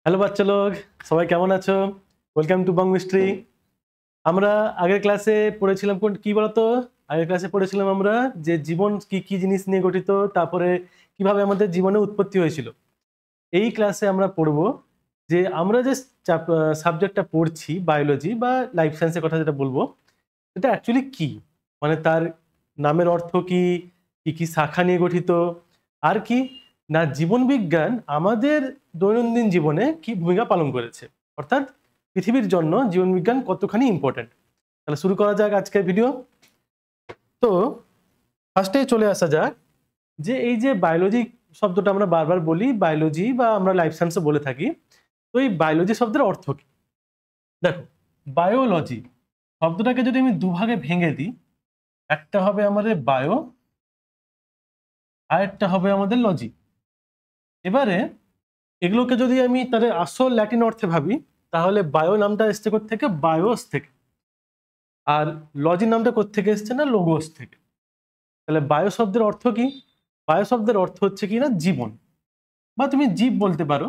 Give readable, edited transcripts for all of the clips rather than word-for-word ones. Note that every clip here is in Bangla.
হ্যালো বাচ্চা লোক, সবাই কেমন আছো? Welcome to Bong mystery. আমরা আগের ক্লাসে পড়েছিলাম কি বলতো? আগের ক্লাসে পড়েছিলাম আমরা যে জীবন কি কি জিনিস নিয়ে গঠিত, তারপরে কিভাবে আমাদের জীবনে উৎপত্তি হয়েছিল। এই ক্লাসে আমরা পড়বো যে আমরা যে সাবজেক্টটা পড়ছি, বায়োলজি বা লাইফ সায়েন্সের কথা যেটা বলবো, এটা অ্যাকচুয়ালি কি, মানে তার নামের অর্থ কি, কি কি শাখা নিয়ে গঠিত, আর কি না জীবন বিজ্ঞান আমাদের দৈনন্দিন জীবনে কি ভূমিকা পালন করেছে, অর্থাৎ পৃথিবীর জন্য জীবন বিজ্ঞান কতখানি ইম্পর্টেন্ট। তাহলে শুরু করা যাক আজকের ভিডিও। তো ফার্স্টে চলে আসা যাক যে এই যে বায়োলজি শব্দটা আমরা বারবার বলি, বায়োলজি বা আমরা লাইফ সায়েন্সে বলে থাকি। তো এই বায়োলজি শব্দের অর্থ কি? দেখো, বায়োলজি শব্দটাকে যদি আমি দুভাগে ভেঙে দিই, একটা হবে আমাদের বায়ো আর একটা হবে আমাদের লজি। এবারে এগুলোকে যদি আমি তাদের আসল ল্যাটিন অর্থে ভাবি, তাহলে বায়ো নামটা এসছে থেকে বায়োস থেকে, আর লজি নামটা থেকে এসছে না লোগোস থেকে। তাহলে বায়ো শব্দের অর্থ কি? বায়ো শব্দের অর্থ হচ্ছে কি না জীবন, বা তুমি জীব বলতে পারো,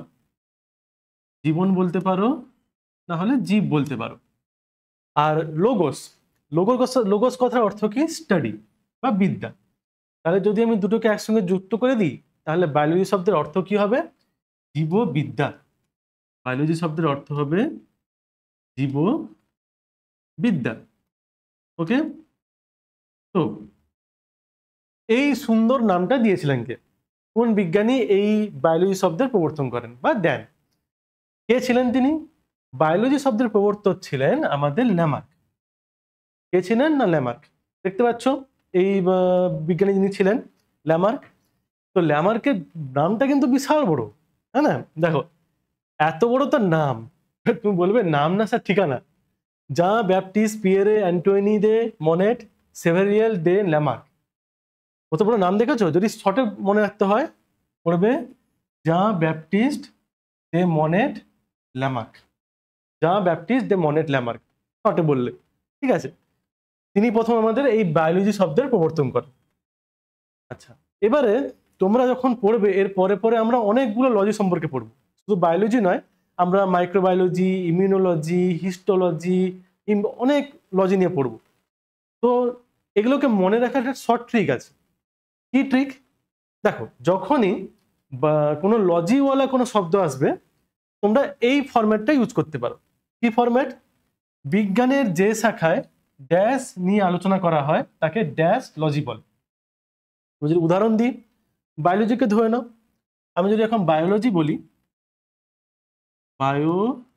জীবন বলতে পারো, না হলে জীব বলতে পারো। আর লোগোস, লোগোস কথার অর্থ কি? স্টাডি বা বিদ্যা। তাহলে যদি আমি দুটোকে একসঙ্গে যুক্ত করে দিই, তাহলে বায়োলজি শব্দের অর্থ কি হবে? জীববিদ্যা। বায়োলজি শব্দের অর্থ হবে জীববিদ্যা। ওকে, তো এই সুন্দর নামটা দিয়েছিলেন কে? কোন বিজ্ঞানী এই বায়োলজি শব্দের প্রবর্তন করেন বা দেন? কে ছিলেন তিনি? বায়োলজি শব্দের প্রবর্তক ছিলেন আমাদের ল্যামার্ক। কে ছিলেন? না ল্যামার্ক। দেখতে পাচ্ছ এই বিজ্ঞানী যিনি ছিলেন ল্যামার্ক। তো ল্যামার্কের নামটা কিন্তু বিশাল বড়, হ্যাঁ না? দেখো, এত বড় তার নাম, তুমি বলবে নাম না স্যার ঠিকানা। জা ব্যাপটিস্ট পিয়েরে অ্যান্টোনি দে মনেট সেভেরিয়েল দে ল্যামার্ক। কত বড় নাম দেখেছো? যদি শর্টে মনে রাখতে হয়, পড়বে জা ব্যাপটিস্ট দে মনেট ল্যামার্ক। জা ব্যাপটিস্ট দে মনেট ল্যামার্ক, শর্টে বললে ঠিক আছে। তিনি প্রথম আমাদের এই বায়োলজি শব্দের প্রবর্তন করেন। আচ্ছা, এবারে তোমরা যখন পড়বে এর পরে পরে আমরা অনেকগুলো লজি সম্পর্কে পড়বো, শুধু বায়োলজি নয়, আমরা মাইক্রোবায়োলজি, ইমিউনোলজি, হিস্টোলজি, অনেক লজি নিয়ে পড়বো। তো এগুলোকে মনে রাখার একটা শর্ট ট্রিক আছে। কি ট্রিক? দেখো, যখনই বা কোনো লজিওয়ালা কোনো শব্দ আসবে, তোমরা এই ফরম্যাটটা ইউজ করতে পারো। কি ফরম্যাট? বিজ্ঞানের যে শাখায় ড্যাশ নিয়ে আলোচনা করা হয় তাকে ড্যাশ লজি বলে। যদি উদাহরণ দিই, বায়োলজিকে ধরে নাও। আমি যদি এখন বায়োলজি বলি, বায়োলজি,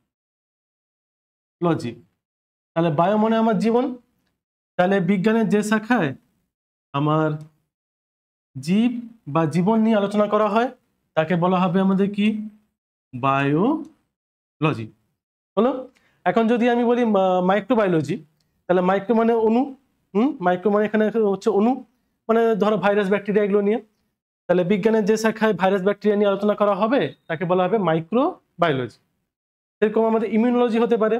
তাহলে বায়ো মানে আমার জীবন। তাহলে বিজ্ঞানের যে শাখায় আমার জীব বা জীবন নিয়ে আলোচনা করা হয় তাকে বলা হবে আমাদের কি? বায়োলজি। হলো। এখন যদি আমি বলি মাইক্রোবায়োলজি, তাহলে মাইক্রো মানে অণু, মাইক্রো মানে এখানে হচ্ছে অণু, মানে ধরো ভাইরাস ব্যাকটেরিয়া এগুলো নিয়ে। তাহলে বিজ্ঞানের যে শাখায় ভাইরাস ব্যাকটেরিয়া নিয়ে আলোচনা করা হবে তাকে বলা হবে মাইক্রোবায়োলজি। এরকম আমাদের ইমিউনোলজি হতে পারে,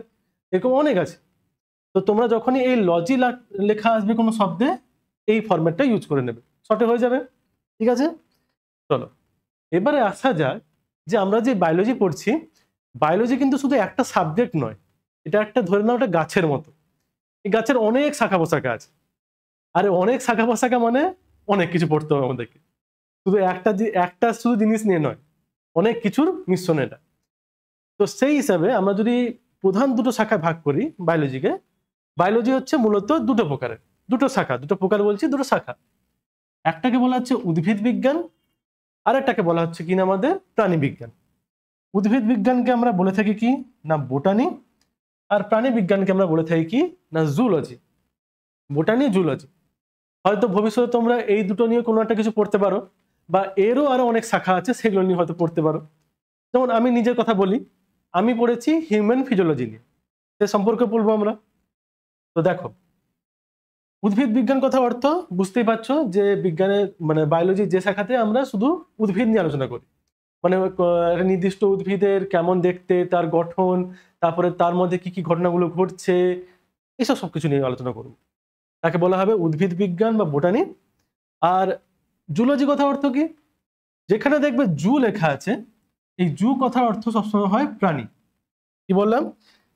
এরকম অনেক আছে। তো তোমরা যখনই এই লজি লেখা আসবে কোনো শব্দে, এই ফরম্যাটটা ইউজ করে নেবে, শর্টে হয়ে যাবে। ঠিক আছে, চলো এবারে আসা যাক যে আমরা যে বায়োলজি পড়ছি, বায়োলজি কিন্তু শুধু একটা সাবজেক্ট নয়, এটা একটা ধরে নাও একটা গাছের মতো। এই গাছের অনেক শাখা পোশাখা আছে। আরে অনেক শাখা পোশাখা মানে অনেক কিছু পড়তে হবে আমাদেরকে, শুধু একটা শুধু জিনিস নিয়ে নয়, অনেক কিছুর মিশ্রণ এটা। তো সেই হিসাবে আমরা যদি প্রধান দুটো শাখায় ভাগ করি বায়োলজিকে, বায়োলজি হচ্ছে মূলত দুটো প্রকারের, দুটো শাখা, দুটো প্রকার বলছি, দুটো শাখা। একটাকে বলা হচ্ছে উদ্ভিদ বিজ্ঞান, আর একটাকে বলা হচ্ছে কিনা আমাদের প্রাণী বিজ্ঞান। উদ্ভিদ বিজ্ঞানকে আমরা বলে থাকি কি না বোটানি, আর প্রাণী বিজ্ঞানকে আমরা বলে থাকি কি না জুলজি। Botany, zoology. হয়তো ভবিষ্যতে তোমরা এই দুটো নিয়ে কোনো একটা কিছু পড়তে পারো, বা এরও আরো অনেক শাখা আছে সেগুলো নিয়ে হয়তো পড়তে পারো। যেমন আমি নিজের কথা বলি, আমি পড়েছি হিউম্যান ফিজিওলজি নিয়ে, সে সম্পর্কে বলবো আমরা। তো দেখো, উদ্ভিদ বিজ্ঞান কথা অর্থ বুঝতেই পারছো যে বিজ্ঞানের মানে বায়োলজির যে শাখাতে আমরা শুধু উদ্ভিদ নিয়ে আলোচনা করি, মানে একটা নির্দিষ্ট উদ্ভিদের কেমন দেখতে, তার গঠন, তারপরে তার মধ্যে কি কি ঘটনাগুলো ঘটছে, এসব সবকিছু নিয়ে আলোচনা করব। তাকে বলা হবে উদ্ভিদ বিজ্ঞান বা বোটানি। আর জুলজি কথা অর্থ কি? যেখানে দেখবে জু লেখা আছে এই জু কথার অর্থ সবসময় হয় প্রাণী। কি বললাম?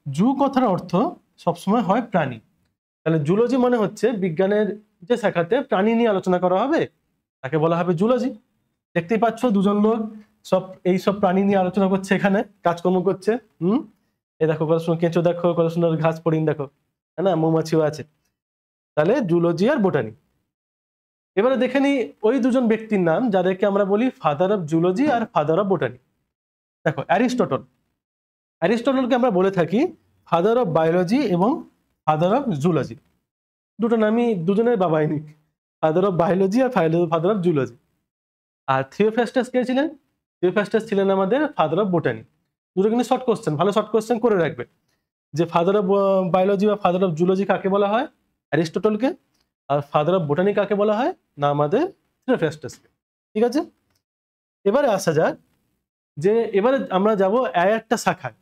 জু কথার অর্থ সবসময় হয় প্রাণী। তাহলে জুলজি মানে হচ্ছে বিজ্ঞানের যে শাখাতে প্রাণী নিয়ে আলোচনা করা হবে তাকে বলা হবে জুলজি। দেখতেই পাচ্ছ দুজন লোক সব এই সব প্রাণী নিয়ে আলোচনা করছে, এখানে কাজকর্ম করছে। এই দেখো কত সুন্দর কেঁচো, দেখো কত সুন্দর ঘাস ফড়িং, দেখো হ্যাঁ না, মৌমাছিও আছে। তাহলে জুলজি আর বোটানি। এবারে দেখে নি ওই দুজন ব্যক্তির নাম যাদেরকে আমরা বলি ফাদার অফ জুলজি আর ফাদার অফ বোটানি। দেখো অ্যারিস্টটলকে আমরা বলে থাকি ফাদার অফ বায়োলজি এবং ফাদার অফ জুলজি। দুটো নামই দুজনের বাবা ইনি, ফাদার অফ বায়োলজি আর ফাদার অফ জুলজি। আর থিওফ্রাস্টাস কে ছিলেন? থিওফ্রাস্টাস ছিলেন আমাদের ফাদার অফ বোটানি। দুটো কিন্তু শর্ট কোশ্চেন, ভালো শর্ট কোশ্চেন করে রাখবে যে ফাদার অফ বায়োলজি বা ফাদার অফ জুলজি কাকে বলা হয়? অ্যারিস্টটলকে। আর ফাদার অফ বোটানি কাকে বলা হয়? না আমাদের থিওফ্রাস্টাসকে। ঠিক আছে, এবারে আসা যাক যে এবারে আমরা যাব একটা শাখায়,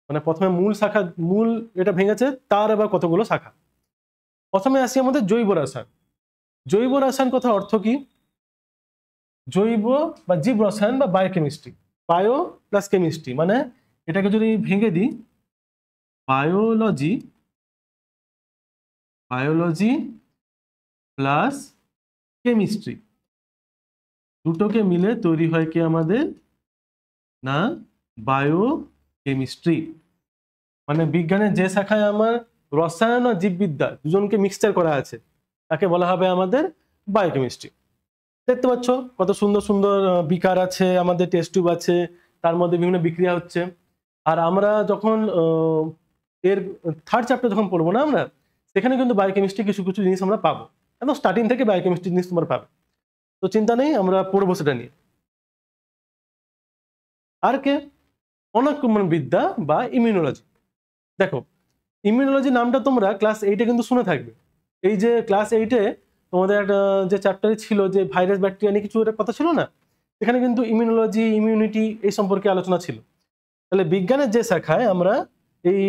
মানে প্রথমে মূল শাখা, মূল এটা ভেঙেছে তার আবার কতগুলো শাখা। প্রথমে আসি আমাদের জৈব রসায়ন। জৈব রসায়ন কথার অর্থ কি? জৈব বা জীব রসায়ন বা বায়োকেমিস্ট্রি। বায়ো প্লাস কেমিস্ট্রি, মানে এটাকে যদি ভেঙে দিই বায়োলজি, বায়োলজি প্লাস কেমিস্ট্রি, দুটোকে মিলে তৈরি হয় কি আমাদের? না বায়ো কেমিস্ট্রি। মানে বিজ্ঞানের যে শাখায় আমার রসায়ন আর জীববিদ্যা দুজনকে মিক্সচার করা আছে তাকে বলা হবে আমাদের বায়োকেমিস্ট্রি। দেখতে পাচ্ছ কত সুন্দর সুন্দর বিকার আছে, আমাদের টেস্ট টিউব আছে, তার মধ্যে বিভিন্ন বিক্রিয়া হচ্ছে। আর আমরা যখন এর থার্ড চ্যাপ্টার যখন পড়বো না আমরা, সেখানে কিন্তু বায়োকেমিস্ট্রি কিছু কিছু জিনিস আমরা পাবো, একদম স্টার্টিং থেকে বায়োকেমিস্ট্রি জিনিস তোমরা পাবে। তো চিন্তা নেই, আমরা পড়বো সেটা নিয়ে। আর কে? অনাক্রমণ বিদ্যা বা ইমিউনোলজি। দেখো ইমিউনোলজি নামটা তোমরা ক্লাস 8-এ কিন্তু শুনে থাকবে। এই যে ক্লাস 8-এ তোমাদের একটা যে চ্যাপ্টারে ছিল যে ভাইরাস ব্যাকটেরিয়া নিয়ে কিছু একটা কথা ছিল না, এখানে কিন্তু ইমিউনোলজি, ইমিউনিটি এই সম্পর্কে আলোচনা ছিল। তাহলে বিজ্ঞানের যে শাখায় আমরা এই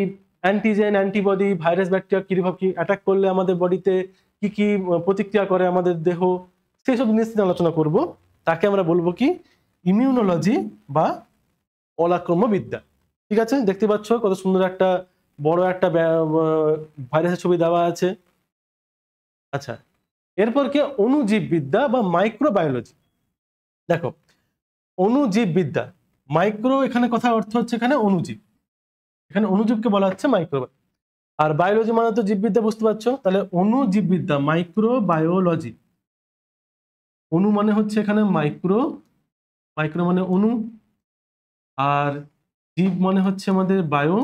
অ্যান্টিজেন, অ্যান্টিবডি, ভাইরাস ব্যাকটেরিয়া কিভাবে কি অ্যাটাক করলে আমাদের বডিতে কি কি প্রতিক্রিয়া করে আমাদের দেহ, সেই সব জিনিস নিয়ে আলোচনা করব, তাকে আমরা বলবো কি? ইমিউনোলজি বা অনাক্রম্য বিদ্যা। ঠিক আছে, দেখতে পাচ্ছ কত সুন্দর একটা বড় একটা ভাইরাসের ছবি দেওয়া আছে। আচ্ছা, এরপর কি? অণুজীববিদ্যা বা মাইক্রোবায়োলজি। দেখো অণুজীববিদ্যা, মাইক্রো এখানে কথা অর্থ হচ্ছে এখানে অণুজীব, এখানে অণুজীবকে বলা হচ্ছে মাইক্রো। আর বায়োলজি মানে তো জীববিদ্যা, বুঝতে পারছো? তাহলে অণুজীববিদ্যা মাইক্রোবায়োলজি। অণু মানে হচ্ছে এখানে মাইক্রো, মাইক্রো মানে অণু, আর জীব মানে হচ্ছে আমাদের বায়ো,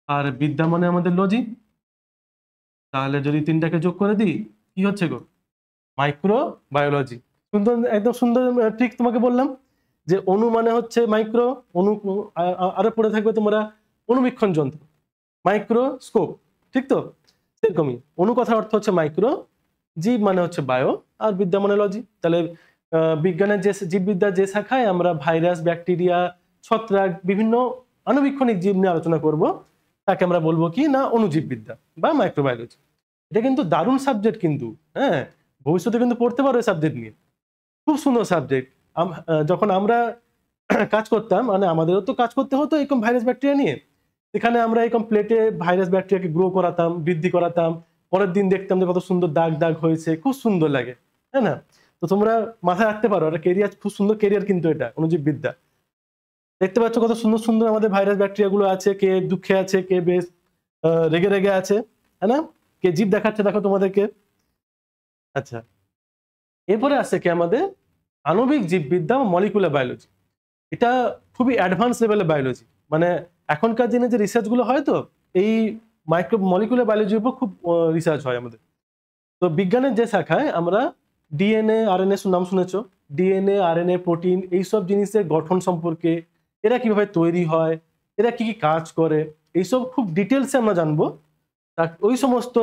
আর বিদ্যা মানে আমাদের লজি। তাহলে যদি তিনটাকে যোগ করে দিই কি হচ্ছে গো? Micro biology. সুন্দর, একদম সুন্দর ট্রিক তোমাকে বললাম যে অণু মানে হচ্ছে মাইক্রো, অণু আরো পড়ে থাকবে তোমরা অণুবীক্ষণ যন্ত্র, মাইক্রোস্কোপ, ঠিক তো? সেরকমই অণু কথার অর্থ হচ্ছে মাইক্রো, জীব মানে হচ্ছে বায়ো, আর বিদ্যা মানে লজি। তাহলে বিজ্ঞানের যে জীববিদ্যার যে শাখায় আমরা ভাইরাস, ব্যাকটেরিয়া, ছত্রাক, বিভিন্ন আণুবীক্ষণিক জীব নিয়ে আলোচনা করব, তাকে আমরা বলবো কি? না অণুজীববিদ্যা বা মাইক্রোবায়োলজি। এটা কিন্তু দারুণ সাবজেক্ট, কিন্তু হ্যাঁ ভবিষ্যতে কিন্তু পড়তে পারো এই সাবজেক্ট নিয়ে, খুব সুন্দর সাবজেক্ট। যখন আমরা কাজ করতাম, মানে আমাদেরও তো কাজ করতে হতো এরকম ভাইরাস ব্যাকটেরিয়া নিয়ে, এখানে আমরা এরকম প্লেটে ভাইরাস ব্যাকটেরিয়াকে গ্রো করাতাম, বৃদ্ধি করাতাম, পরের দিন দেখতাম যে কত সুন্দর দাগ দাগ হয়েছে, খুব সুন্দর লাগে, তাই না? তো তোমরা মাথায় রাখতে পারো, এটা কেরিয়ার, খুব সুন্দর কেরিয়ার কিন্তু এটা অণুজীববিদ্যা। দেখতে পাচ্ছ কত সুন্দর সুন্দর আমাদের ভাইরাস ব্যাকটেরিয়া গুলো আছে, কে দুঃখে আছে, কে বেশ রেগে রেগে আছে, তাই না? কে জীব দেখাচ্ছে দেখো তোমাদেরকে। আচ্ছা, এরপরে আসছে কি আমাদের আণবিক জীববিদ্যা বা মলিকুলার বায়োলজি। এটা খুবই অ্যাডভান্স লেভেলের বায়োলজি, মানে এখনকার দিনে যে রিসার্চ গুলো হয়, তো এই মাইক্রো মলিকুলার বায়োলজির উপর খুব রিসার্চ হয় আমাদের। তো বিজ্ঞানের যে শাখায় আমরা ডিএনএ, আরএনএ নাম শুনেছো, ডিএনএ, আরএনএ, প্রোটিন, এইসব জিনিসের গঠন সম্পর্কে, এরা কিভাবে তৈরি হয়, এরা কি কি কাজ করে, এইসব খুব ডিটেলসে আমরা জানবো। ওই সমস্ত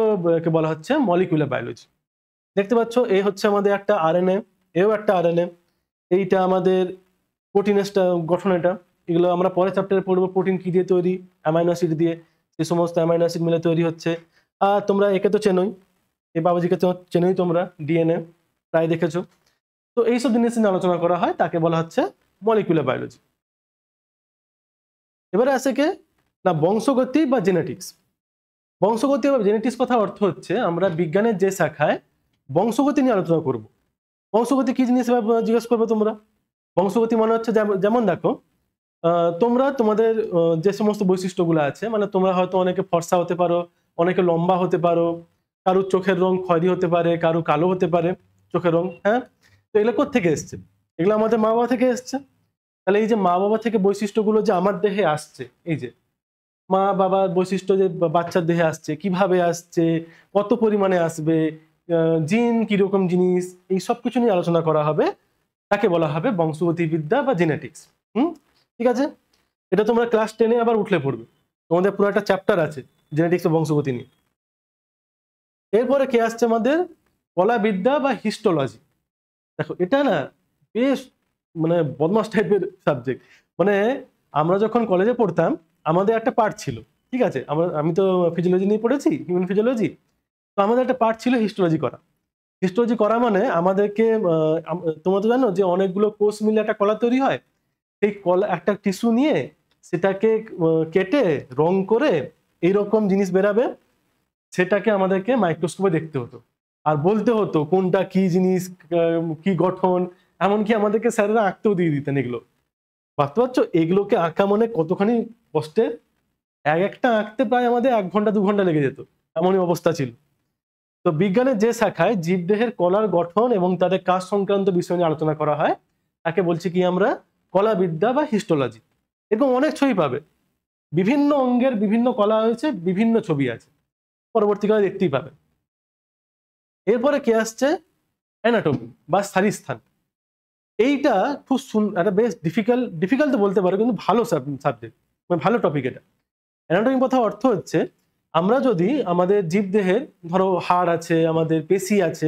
কে বলা হচ্ছে মলিকুলার বায়োলজি। দেখতে পাচ্ছ এই হচ্ছে আমাদের একটা আরএনএ, এও একটা আরএনএ, এইটা আমাদের প্রোটিনের গঠন। এটা এগুলো আমরা পরের চ্যাপ্টারে পড়বো, প্রোটিন কি দিয়ে তৈরি, অ্যামাইনো অ্যাসিড দিয়ে, সেই সমস্ত অ্যামাইনো অ্যাসিড মিলে তৈরি হচ্ছে। আর তোমরা একে তো চেনোই, এই বাবাজিকে তো চেনোই তোমরা, ডিএনএ প্রায় দেখেছো। তো এইসব জিনিস নিয়ে আলোচনা করা হয়, তাকে বলা হচ্ছে মলিকুলার বায়োলজি। এবারে আসে কে না বংশগতি বা জেনেটিক্স। বংশগতি বা জেনেটিক্স কথা অর্থ হচ্ছে আমরা বিজ্ঞানের যে শাখায় বংশগতি নিয়ে আলোচনা করব। বংশগতি কি জিনিস জিজ্ঞেস করবে তোমরা? বংশগতি মনে হচ্ছে যেমন দেখো তোমরা তোমাদের যে সমস্ত বৈশিষ্ট্যগুলো আছে, মানে তোমরা হয়তো অনেকে ফর্সা হতে পারো, অনেকে লম্বা হতে পারো, কারোর চোখের রং খয়েরি হতে পারে, কারো কালো হতে পারে চোখের রং, হ্যাঁ। তো এগুলো কোত্থেকে এসছে? এগুলো আমাদের মা বাবা থেকে এসছে। তাহলে এই যে মা বাবা থেকে বৈশিষ্ট্যগুলো যে আমার দেহে আসছে, এই যে মা বাবার বৈশিষ্ট্য যে বাচ্চার দেহে আসছে, কিভাবে আসছে, কত পরিমাণে আসবে, জিন কিরকম জিনিস, এই সব কিছু নিয়ে আলোচনা করা হবে। তাকে বলা হবে বংশগতিবিদ্যা বা জেনেটিক্স। ঠিক আছে, এটা তোমরা ক্লাস 10-এ আবার উঠলে পড়বে, তোমাদের পুরো একটা চ্যাপ্টার আছে জেনেটিক্স ও বংশগতি নিয়ে। এরপরে কে আসছে আমাদের কলাবিদ্যা বা হিস্টোলজি। দেখো এটা না বেশ মানে বদমাস টাইপের সাবজেক্ট। মানে আমরা যখন কলেজে পড়তাম আমাদের একটা পার্ট ছিল, ঠিক আছে, আমি তো ফিজিওলজি নিয়ে পড়েছি, হিউম্যান ফিজিওলজি। তো আমাদের একটা পার্ট ছিল হিস্টোলজি করা। হিস্টোলজি করা মানে আমাদেরকে তোমরা তো জানো যে অনেকগুলো কোষ মিলে একটা কলা তৈরি হয়। সেই কলা একটা টিস্যু নিয়ে সেটাকে কেটে রং করে এইরকম জিনিস বেরাবে, সেটাকে আমাদেরকে মাইক্রোস্কোপে দেখতে হতো আর বলতে হতো কোনটা কি জিনিস, কি গঠন, এমনকি আমাদেরকে স্যারেরা আঁকতেও দিয়ে দিতেন এগুলো। ভাবতে পারছো এগুলোকে আঁকা মানে কতখানি কষ্টের? একটা আঁকতে প্রায় আমাদের 1 ঘন্টা 2 ঘন্টা লেগে যেত, এমনই অবস্থা ছিল। তো বিজ্ঞানের যে শাখায় জীবদেহের কলার গঠন এবং তাদের কাজ সংক্রান্ত বিষয় নিয়ে আলোচনা করা হয় তাকে বলছি কি আমরা কলাবিদ্যা বা হিস্টোলজি। এরকম অনেক ছবি পাবে, বিভিন্ন অঙ্গের বিভিন্ন কলা হয়েছে, বিভিন্ন ছবি আছে, পরবর্তীকালে দেখতেই পাবে। এরপরে কে আসছে অ্যানাটমি বা শারীরস্থান। এইটা খুব একটা বেশ ডিফিকাল্ট তো বলতে পারো, কিন্তু ভালো সাবজেক্ট, মানে ভালো টপিক এটা। অ্যানাটমি কথা অর্থ হচ্ছে আমরা যদি আমাদের জীবদেহের ধরো হাড় আছে, আমাদের পেশি আছে,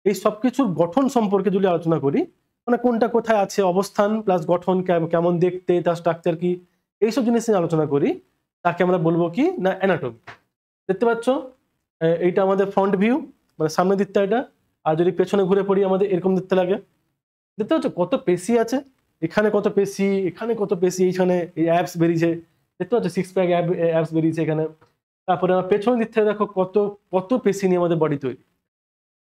এই সব কিছুর গঠন সম্পর্কে যদি আলোচনা করি, মানে কোনটা কোথায় আছে, অবস্থান প্লাস গঠন কেমন দেখতে, তার স্ট্রাকচার কি, এইসব জিনিস নিয়ে আলোচনা করি, তাকে আমরা বলবো কি না অ্যানাটমি। দেখতে পাচ্ছ এইটা আমাদের ফ্রন্ট ভিউ, মানে সামনের দিকটা এটা, আর যদি পেছনে ঘুরে পড়ি আমাদের এরকম দেখতে লাগে। দেখতে পাচ্ছ কত পেশি আছে, এখানে কত পেশি, এখানে কত পেশি, এইখানে এই অ্যাপস বেরিয়েছে, দেখতে পাচ্ছ 6 প্যাক অ্যাপস বেরিয়েছে এখানে। তারপরে আমার পেছনের দিক থেকে দেখো কত কত পেশি নিয়ে আমাদের বডি তৈরি।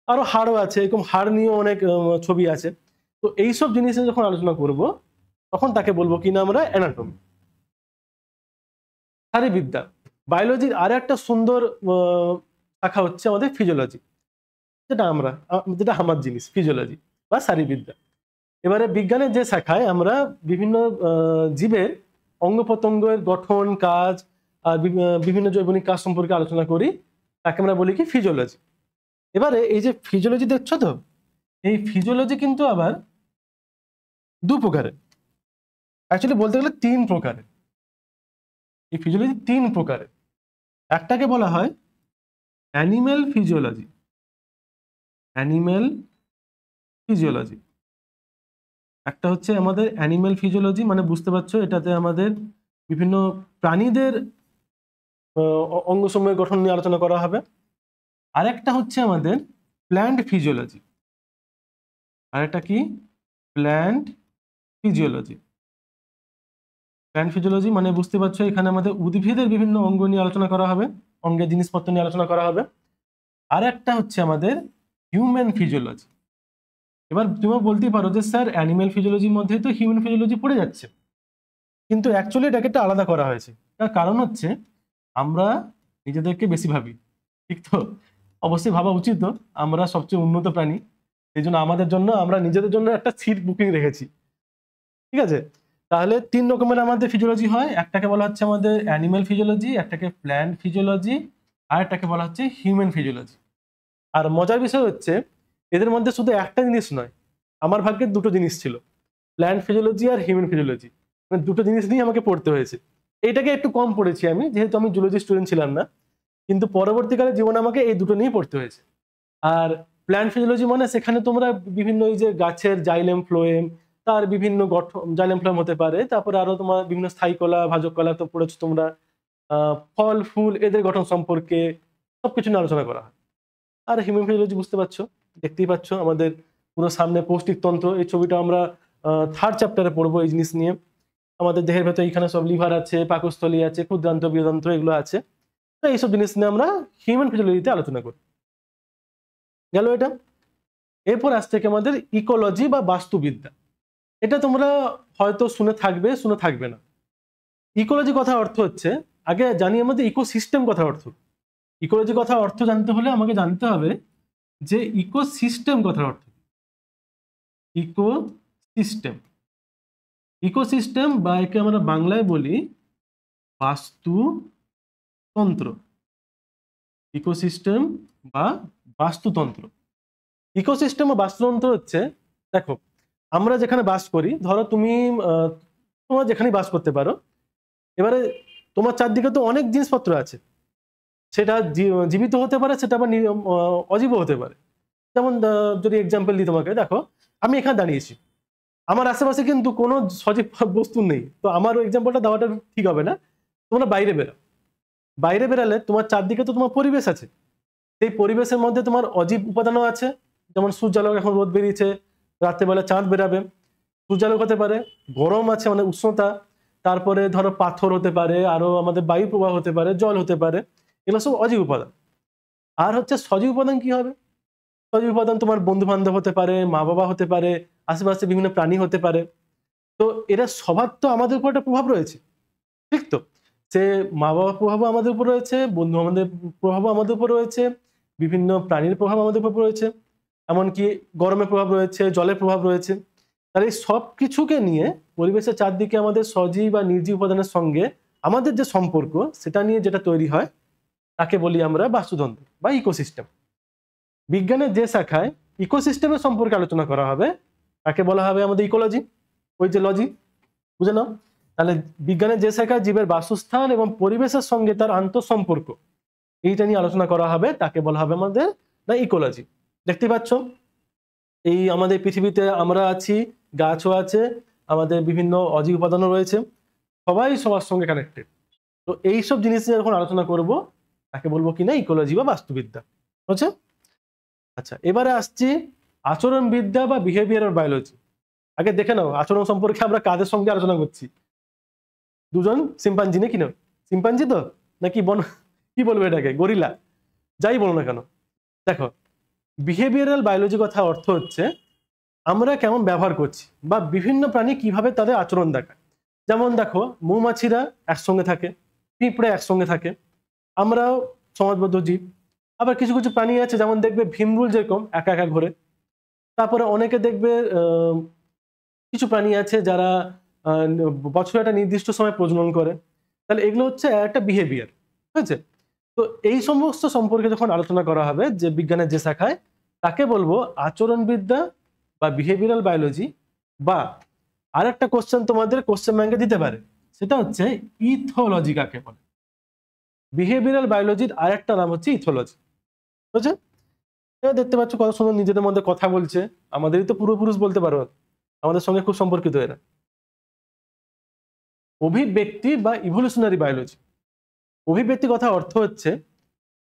আরো হাড়ও আছে, এরকম হাড় নিয়েও অনেক ছবি আছে। তো এইসব জিনিস যখন আলোচনা করব তখন তাকে বলবো কিনা আমরা অ্যানাটমি। শারীরবিদ্যা বায়োলজির আর একটা সুন্দর শাখা হচ্ছে আমাদের ফিজিওলজি, যেটা আমার জিনিস ফিজিওলজি বা শারীরবিদ্যা। এবারে বিজ্ঞানের যে শাখায় আমরা বিভিন্ন জীবের অঙ্গ প্রত্যঙ্গের গঠন, কাজ আর বিভিন্ন জৈবনিক কাজ সম্পর্কে আলোচনা করি, তাকে আমরা বলি কি ফিজিওলজি। এবারে এই যে ফিজিওলজি দেখছো তো, এই ফিজিওলজি কিন্তু আবার 2 প্রকারের, অ্যাকচুয়ালি বলতে গেলে 3 প্রকারের। এই ফিজিওলজি 3 প্রকারের। একটাকে বলা হয় অ্যানিম্যাল ফিজিওলজি। অ্যানিম্যাল ফিজিওলজি একটা হচ্ছে আমাদের অ্যানিম্যাল ফিজিওলজি, মানে বুঝতে পারছো এটাতে আমাদের বিভিন্ন প্রাণীদের অঙ্গসমূহের গঠন নিয়ে আলোচনা করা হবে। আরেকটা হচ্ছে আমাদের প্ল্যান্ট ফিজিওলজি। আরেকটা কি প্ল্যান্ট ফিজিওলজি। প্ল্যান্ট ফিজিওলজি মানে বুঝতে পারছো এখানে আমাদের উদ্ভিদের বিভিন্ন অঙ্গ নিয়ে আলোচনা করা হবে, অঙ্গের জিনিসপত্র নিয়ে আলোচনা করা হবে। আর একটা হচ্ছে আমাদের হিউম্যান ফিজিওলজি। এবার তুমি বলতেই পারো যে স্যার অ্যানিম্যাল ফিজিওলজির মধ্যে তো হিউম্যান ফিজিওলজি পড়ে যাচ্ছে, কিন্তু অ্যাকচুয়ালি এটাকে একটা আলাদা করা হয়েছে। তার কারণ হচ্ছে আমরা নিজেদেরকে বেশি ভাবি, ঠিক তো? অবশ্যই ভাবা উচিত, আমরা সবচেয়ে উন্নত প্রাণী, সেই জন্য আমাদের জন্য আমরা নিজেদের জন্য একটা সিট বুকিং রেখেছি, ঠিক আছে? তাহলে 3 রকমের আমাদের ফিজিওলজি হয়, একটাকে বলা হচ্ছে আমাদের অ্যানিম্যাল ফিজিওলজি, একটাকে প্ল্যান্ট ফিজিওলজি, আর একটাকে বলা হচ্ছে হিউম্যান ফিজিওলজি। আর মজার বিষয় হচ্ছে এদের মধ্যে শুধু একটা জিনিস নয়, আমার ভাগ্যে 2টো জিনিস ছিল, প্ল্যান্ট ফিজিওলজি আর হিউম্যান ফিজিওলজি, মানে 2টো জিনিস নিয়ে আমাকে পড়তে হয়েছে। এইটাকে একটু কম পড়েছি আমি, যেহেতু আমি জুলজি স্টুডেন্ট ছিলাম না, কিন্তু পরবর্তীকালে জীবনে আমাকে এই 2টো নিয়ে পড়তে হয়েছে। আর প্ল্যান্ট ফিজিওলজি মানে সেখানে তোমরা বিভিন্ন এই যে গাছের জাইলেম ফ্লোয়েম, তার বিভিন্ন গঠন, জাইলেম ফ্লোয়েম হতে পারে, তারপরে আরো তোমার বিভিন্ন স্থায়ী কলা, ভাজক কলা তো পড়েছো তোমরা, ফল ফুল এদের গঠন সম্পর্কে সবকিছু নিয়ে আলোচনা করা হয়। আর হিউম্যান ফিজিওলজি বুঝতে পারছো, দেখতেই পাচ্ছ আমাদের পুরো সামনে পৌষ্টিক তন্ত্র, এই ছবিটা আমরা থার্ড চ্যাপ্টারে পড়বো এই জিনিস নিয়ে। আমাদের দেহের ভেতর এখানে সব লিভার আছে, পাকস্থলী আছে, ক্ষুদ্রান্ত বৃহদান্ত্র এগুলো আছে। তো এইসব জিনিস নিয়ে আমরা হিউম্যান ফিজিওলজিতে আলোচনা করি। গেল এটা। এরপর আসছে কি আমাদের ইকোলজি বা বাস্তুবিদ্যা। এটা তোমরা হয়তো শুনে থাকবে না। ইকোলজি কথা অর্থ হচ্ছে, আগে জানি আমাদের ইকোসিস্টেম কথা অর্থ। ইকোলজি কথা অর্থ জানতে হলে আমাকে জানতে হবে যে ইকোসিস্টেম কথার অর্থ। ইকোসিস্টেম, ইকোসিস্টেম বা একে আমরা বাংলায় বলি বাস্তুতন্ত্র। ইকোসিস্টেম বা বাস্তুতন্ত্র। ইকোসিস্টেম বা বাস্তুতন্ত্র হচ্ছে, দেখো আমরা যেখানে বাস করি, ধরো তোমরা যেখানে বাস করতে পারো, এবারে তোমার চারদিকে তো অনেক জিনিসপত্র আছে, সেটা জীবিত হতে পারে, সেটা আবার অজীব হতে পারে। যেমন যদি এক্সাম্পল দিই তোমাকে, দেখো আমি এখানে দাঁড়িয়েছি, আমার আশেপাশে কিন্তু কোনো সজীব বস্তু নেই, তো আমার এক্সাম্পলটা দেওয়াটা ঠিক হবে না। তোমরা বাইরে বেরালে তোমার চারদিকে তো তোমার পরিবেশ আছে, সেই পরিবেশের মধ্যে তোমার অজীব উপাদানও আছে, যেমন সূর্যালোক, এখন রোদ বেরিয়েছে, রাত্রেবেলা চাঁদ বেরাবে, সূর্যালোক হতে পারে, গরম আছে মানে উষ্ণতা, তারপরে ধরো পাথর হতে পারে, আরো আমাদের বায়ু প্রবাহ হতে পারে, জল হতে পারে, এগুলো সব অজীব উপাদান। আর হচ্ছে সজীব উপাদান কি হবে? সজীব উপাদান তোমার বন্ধু বান্ধব হতে পারে, মা বাবা হতে পারে, আশেপাশে বিভিন্ন প্রাণী হতে পারে। তো এরা সবার তো আমাদের উপর একটা প্রভাব রয়েছে, ঠিক তো? সে মা বাবার প্রভাবও আমাদের উপর রয়েছে, বন্ধু আমাদের প্রভাবও আমাদের উপর রয়েছে, বিভিন্ন প্রাণীর প্রভাব আমাদের উপর রয়েছে, এমনকি গরমের প্রভাব রয়েছে, জলের প্রভাব রয়েছে। তাহলে এই সব কিছুকে নিয়ে পরিবেশের চারদিকে আমাদের সজীব বা নির্জীব উপাদানের সঙ্গে আমাদের যে সম্পর্ক, সেটা নিয়ে যেটা তৈরি হয় তাকে বলি আমরা বাস্তুতন্ত্র বা ইকোসিস্টেম। বিজ্ঞানের যে শাখায় ইকোসিস্টেমের সম্পর্কে আলোচনা করা হবে তাকে বলা হবে আমাদের ইকোলজি, ওই যে লজি, বুঝে নাও। তাহলে বিজ্ঞানের যে শাখায় জীবের বাসস্থান এবং পরিবেশের সঙ্গে তার আন্তঃসম্পর্ক, এইটা নিয়ে আলোচনা করা হবে, তাকে বলা হবে আমাদের না ইকোলজি। দেখতে পাচ্ছ, এই আমাদের পৃথিবীতে আমরা আছি, গাছও আছে, আমাদের বিভিন্ন অজীব উপাদানও রয়েছে, সবাই সবার সঙ্গে কানেক্টেড। তো এইসব জিনিস নিয়ে যখন আলোচনা করব তাকে বলবো কিনা ইকোলজি বা বাস্তুবিদ্যা, বুঝছো? আচ্ছা, এবারে আসছি আচরণবিদ্যা বা বিহেভিয়ারাল বায়োলজি। আগে দেখে নাও আচরণ সম্পর্কে আমরা কাদের সঙ্গে আলোচনা করছি। দুজন সিম্পাঞ্জি, নাকি না? সিম্পাঞ্জি তো, নাকি কি বলবো এটাকে, গরিলা, যাই বলো না কেন। দেখো, বিহেভিয়ারাল বায়োলজি কথা অর্থ হচ্ছে আমরা কেমন ব্যবহার করছি বা বিভিন্ন প্রাণী কিভাবে তাদের আচরণ দেখায়। যেমন দেখো, মৌমাছিরা একসঙ্গে থাকে, পিঁপড়ে একসঙ্গে থাকে, আমরাও সমাজবদ্ধ জীব। আবার কিছু কিছু প্রাণী আছে, যেমন দেখবে ভীমরুল যেরকম একা একা ঘোরে। তারপরে অনেকে দেখবে কিছু প্রাণী আছে যারা বছরে একটা নির্দিষ্ট সময় প্রজনন করে। তাহলে এগুলো হচ্ছে একটা বিহেভিয়ার, ঠিক আছে? তো এই সমস্ত সম্পর্কে যখন আলোচনা করা হবে যে বিজ্ঞানের যে শাখায়, তাকে বলবো আচরণবিদ্যা বা বিহেভিয়ারাল বায়োলজি। বা আরেকটা কোশ্চেন তোমাদের কোশ্চেন ব্যাংকে দিতে পারে, সেটা হচ্ছে ইথোলজি কাকে বলে। বিহেভিয়ারাল বায়োলজির আরেকটা নাম হচ্ছে ইথোলজি, বুঝছো? এবার দেখতে পাচ্ছ কত সুন্দর নিজেদের মধ্যে কথা বলছে, আমাদেরই তো পূর্বপুরুষ বলতে পারো, আমাদের সঙ্গে খুব সম্পর্কিত এরা। অভিব্যক্তি বা ইভলিউশনারি বায়োলজি। অভিব্যক্তি কথা অর্থ হচ্ছে,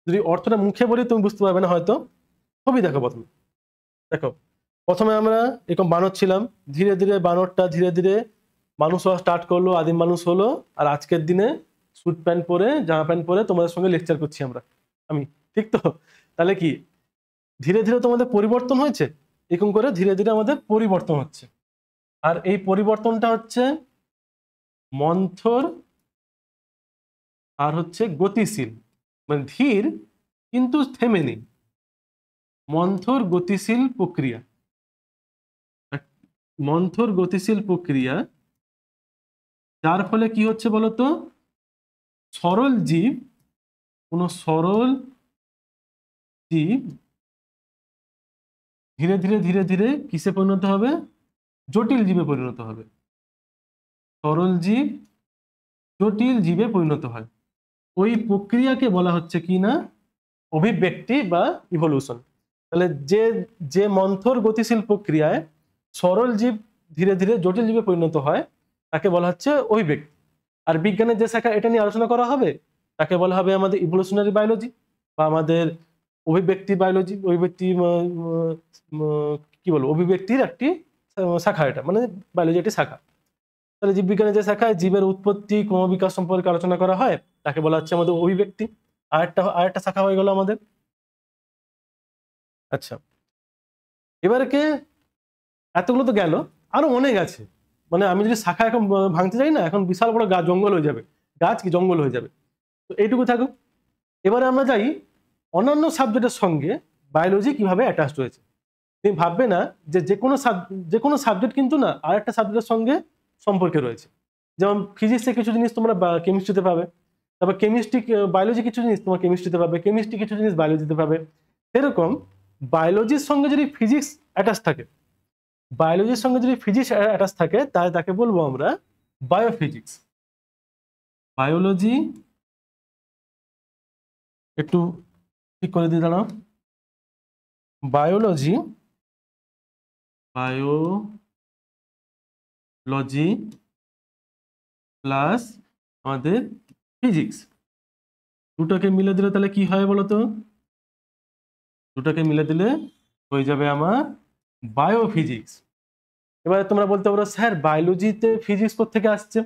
যদি অর্থটা মুখে বলি তুমি বুঝতে পারবে না হয়তো, ছবি দেখো প্রথমে। দেখো, প্রথমে আমরা এরকম বানর ছিলাম, ধীরে ধীরে বানরটা ধীরে ধীরে মানুষ হওয়া স্টার্ট করলো, আদিম মানুষ হলো, আর আজকের দিনে স্যুট প্যান্ট পরে, জামা প্যান্ট পরে তোমাদের সঙ্গে লেকচার করছি আমি, ঠিক তো? তাহলে কি ধীরে ধীরে তোমাদের পরিবর্তন হয়েছে, এরকম করে ধীরে ধীরে আমাদের পরিবর্তন হচ্ছে। আর এই পরিবর্তনটা হচ্ছে মন্থর আর হচ্ছে গতিশীল, মানে ধীর কিন্তু থেমে নেই, মন্থর গতিশীল প্রক্রিয়া। মন্থর গতিশীল প্রক্রিয়া, যার ফলে কি হচ্ছে বলতো, সরল জীব, কোন সরল জীব ধীরে ধীরে ধীরে ধীরে কিসে পরিণত হবে, জটিল জীবে পরিণত হবে। সরল জীব জটিল জীবে পরিণত হয়, ওই প্রক্রিয়াকে বলা হচ্ছে কি না, অভিব্যক্তি বা ইভলিউশন। তাহলে যে যে মন্থর গতিশীল প্রক্রিয়ায় সরল জীব ধীরে ধীরে জটিল জীবে পরিণত হয় তাকে বলা হচ্ছে অভিব্যক্তি। আর বিজ্ঞানের যে শাখা এটা নিয়ে আলোচনা করা হবে তাকে বলা হবে আমাদের ইভলিউশনারি বায়োলজি বা আমাদের অভিব্যক্তি বায়োলজি। অভিব্যক্তি কি বলবো, অভিব্যক্তির একটি শাখা, এটা মানে বায়োলজি একটি শাখা। তাহলে জীববিজ্ঞানের যে শাখায় জীবের উৎপত্তি ক্রমবিকাশ সম্পর্কে আলোচনা করা হয় তাকে বলা হচ্ছে আমাদের অভিব্যক্তি। আরেকটা শাখা হয়ে গেল আমাদের। আচ্ছা, এবারে এতগুলো তো গেল, আরো অনেক আছে। মানে আমি যদি শাখা এখন ভাঙতে যাই না, এখন বিশাল বড় গাছ জঙ্গল হয়ে যাবে, গাছ কি জঙ্গল হয়ে যাবে। তো এইটুকু থাকুক। এবারে আমরা যাই অন্যান্য সাবজেক্টের সঙ্গে বায়োলজি কিভাবে অ্যাটাচড হয়েছে। তুমি ভাববে না যে কোনো সাবজেক্ট কিন্তু না আর একটা সাবজেক্টের সঙ্গে সম্পর্কে রয়েছে। যেমন ফিজিক্সে কিছু জিনিস তোমরা কেমিস্ট্রিতে পাবে, তারপর বায়োলজি কিছু জিনিস তোমার কেমিস্ট্রিতে পাবে, কেমিস্ট্রি কিছু জিনিস বায়োলজিতে পাবে। সেরকম বায়োলজির সঙ্গে যদি ফিজিক্স অ্যাটাচ থাকে, তাহলে তাকে বলবো আমরা বায়োফিজিক্স। বায়োলজি একটু ঠিক করে দিয়ে দাঁড়াও। বায়োলজি প্লাস আমাদের ফিজিক্স দুটোকে মিলে দিলে তাহলে কি হয় বলতো? দুটোকে মিলে দিলে হয়ে যাবে আমার বায়োফিজিক্স। এবারে তোমরা বলতে পারো স্যার বায়োলজিতে ফিজিক্স কোত্থেকে আসছে?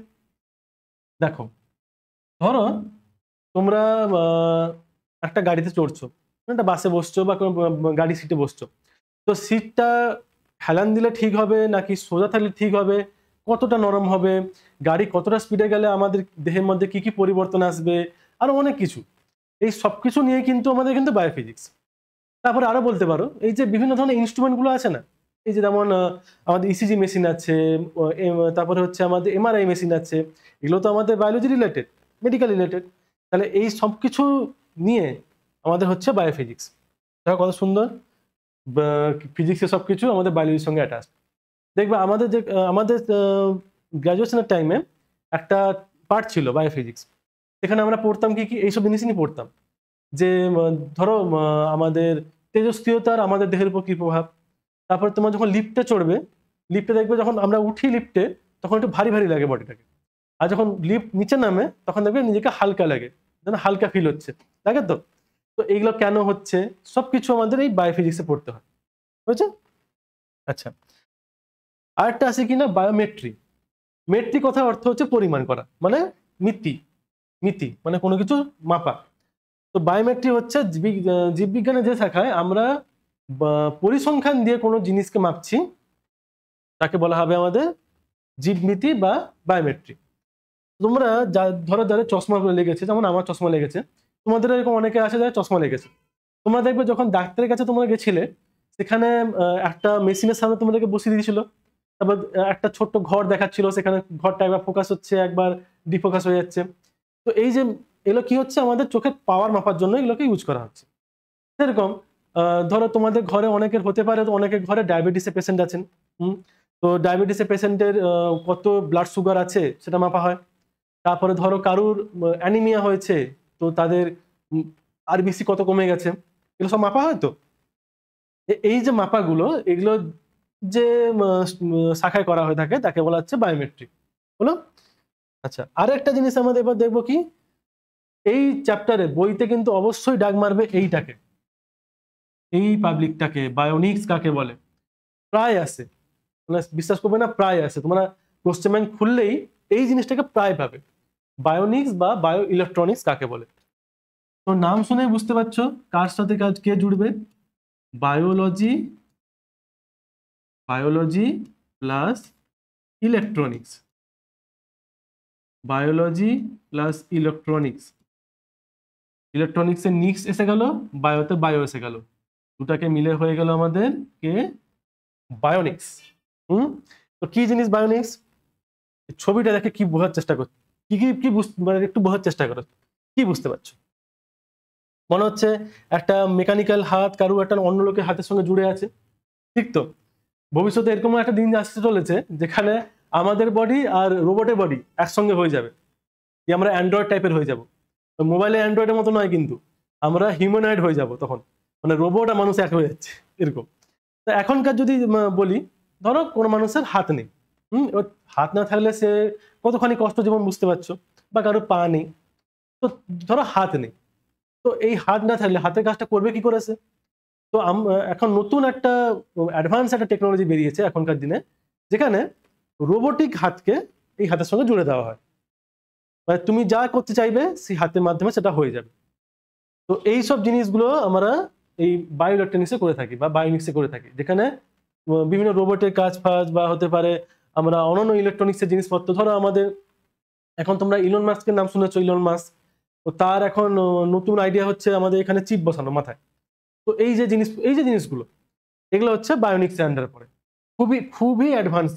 দেখো, ধরো তোমরা একটা গাড়িতে চড়ছো, একটা বাসে বসছো বা কোনো গাড়ি সিটে বসছো। তো সিটটা হেলান দিলে ঠিক হবে নাকি সোজা থাকলে ঠিক হবে, কতটা নরম হবে, গাড়ি কতটা স্পিডে গেলে আমাদের দেহের মধ্যে কি কি পরিবর্তন আসবে, আরো অনেক কিছু। এই সব কিছু নিয়ে কিন্তু আমাদের কিন্তু বায়োফিজিক্স। তারপরে আরো বলতে পারো এই যে বিভিন্ন ধরনের ইনস্ট্রুমেন্টগুলো আছে না, এই যে যেমন আমাদের ইসিজি মেশিন আছে, তারপরে হচ্ছে আমাদের এমআরআই মেশিন আছে, এগুলো তো আমাদের বায়োলজি রিলেটেড, মেডিকেল রিলেটেড। তাহলে এই সব কিছু নিয়ে আমাদের হচ্ছে বায়োফিজিক্স। দেখো কত সুন্দর, ফিজিক্সের সব কিছু আমাদের বায়োলজির সঙ্গে অ্যাটাচ। দেখবে আমাদের গ্র্যাজুয়েশনের টাইমে একটা পার্ট ছিল বায়োফিজিক্স। এখানে আমরা পড়তাম কি এইসব জিনিসই নিয়ে পড়তাম, যে ধরো আমাদের তেজস্ক্রিয়তার আমাদের দেহের উপর কি প্রভাব। তারপর তোমার যখন লিফটে চড়বে, লিফটে দেখবে যখন আমরা উঠি লিফটে তখন একটু ভারী ভারী লাগে বডিটাকে, আর যখন লিফট নিচে নামে তখন দেখবে নিজেকে হালকা লাগে, যেন হালকা ফিল হচ্ছে, লাগে তো। তো এইগুলো কেন হচ্ছে সবকিছু আমাদের এই বায়োফিজিক্সে পড়তে হয়, বুঝছো? আচ্ছা, আরেকটা আছে কিনা বায়োমেট্রি। মেট্রি কথা অর্থ হচ্ছে পরিমাণ করা, মানে মিতি মানে কোনো কিছু মাপা। তো বায়োমেট্রি হচ্ছে জীববিজ্ঞানের যে শাখায় আমরা পরিসংখ্যান দিয়ে কোনো জিনিসকে মাপছি তাকে বলা হবে আমাদের জীবমিতি বা বায়োমেট্রি। তোমরা ধরো যাদের চশমা লেগেছে, যেমন আমার চশমা লেগেছে, তোমাদের এরকম অনেকে আছে যাদের চশমা লেগেছে। তোমরা দেখবে যখন ডাক্তারের কাছে তোমরা গেছিলে, সেখানে একটা মেশিনের সামনে তোমাদেরকে বসিয়ে দিয়েছিল, তারপর একটা ছোট্ট ঘর দেখাচ্ছিল, সেখানে ঘরটা একবার ফোকাস হচ্ছে একবার ডিফোকাস হয়ে যাচ্ছে। তো এই যে এগুলো কি হচ্ছে, আমাদের চোখের পাওয়ার মাপার জন্য এগুলোকে ইউজ করা হচ্ছে। সেরকম ধরো তোমাদের ঘরে অনেকের হতে পারে, অনেকের ঘরে ডায়াবেটিসের পেশেন্ট আছেন। তো ডায়াবেটিসের পেশেন্টের কত ব্লাড সুগার আছে সেটা মাপা হয়। তারপরে ধরো কারুর অ্যানিমিয়া হয়েছে, তো তাদের আরবিসি কত কমে গেছে, এগুলো সব মাপা হয়। তো এই যে মাপাগুলো, এগুলো যে শাখায় করা হয়ে থাকে তাকে বলা হচ্ছে বায়োমেট্রিক, হলো। আচ্ছা, আর একটা জিনিস আমাদের এবার দেখবো কি, এই চ্যাপ্টারে বইতে কিন্তু অবশ্যই ডাক মারবে এইটাকে, এই পাবলিকটাকে, বায়োনিক্স কাকে বলে। প্রায় আসে, মানে বিশ্বাস করবে না, প্রায় আসে। তোমরা কোশ্চেন ব্যাংক খুললেই এই জিনিসটাকে প্রায় পাবে, বায়োনিক্স বা বায়ো ইলেকট্রনিক্স কাকে বলে। তো নাম শুনে বুঝতে পারছো কার সাথে কে জুড়বে। Biology plus electronics, biology plus electronics. ইলেকট্রনিক্সের নিক্স এসে গেল, বায়োতে বায়ো এসে গেল, দুটাকে মিলে হয়ে গেল আমাদের কে বায়োনিক্স। তো কি জিনিস বায়োনিক্স? ছবিটা দেখে কি বোঝার চেষ্টা করছো, কি মানে একটু বোঝার চেষ্টা করো, কি বুঝতে পারছো? মনে হচ্ছে একটা মেকানিক্যাল হাত কারু একটা অন্য লোকের হাতের সঙ্গে জুড়ে আছে, ঠিক তো? ভবিষ্যতে এরকম একটা দিন আসতে চলেছে যেখানে আমাদের বডি আর রোবটের বডি একসঙ্গে হয়ে যাবে, আমরা অ্যান্ড্রয়েড টাইপের হয়ে যাব। মোবাইলে অ্যান্ড্রয়েডের মতো নয়, কিন্তু আমরা হিউম্যানয়েড হয়ে যাব তখন, মানে রোবট আর মানুষ এক হয়ে যাচ্ছে এরকম। তো এখনকার যদি বলি, ধরো কোনো মানুষের হাত নেই, হাত না থাকলে সে কতখানি কষ্ট জীবন বুঝতে পারছো, বা কারো পা নেই, তো ধরো হাত নেই, তো এই হাত না থাকলে হাতের কাজটা করবে কি করেছে? তো এখন নতুন একটা অ্যাডভান্স একটা টেকনোলজি বেরিয়েছে এখনকার দিনে, যেখানে রোবোটিক হাতকে এই হাতের সঙ্গে জুড়ে দেওয়া হয়, মানে তুমি যা করতে চাইবে সেই হাতের মাধ্যমে সেটা হয়ে যাবে। তো এই সব জিনিসগুলো আমরা এই বায়ো ইলেকট্রনিক্সে করে থাকি বা বায়োনিক্সে করে থাকি, যেখানে বিভিন্ন রোবটের কাজ ফাজ বা হতে পারে আমরা অন্যান্য ইলেকট্রনিক্সের জিনিসপত্র, ধরো আমাদের এখন তোমরা ইলন মাস্কের নাম শুনেছো, ইলন মাস্ক, তো তার এখন নতুন আইডিয়া হচ্ছে আমাদের এখানে চিপ বসানো মাথায়। তো এই যে জিনিসগুলো এগুলো হচ্ছে বায়োনিক্সের আন্ডারে পড়ে। খুবই খুবই অ্যাডভান্স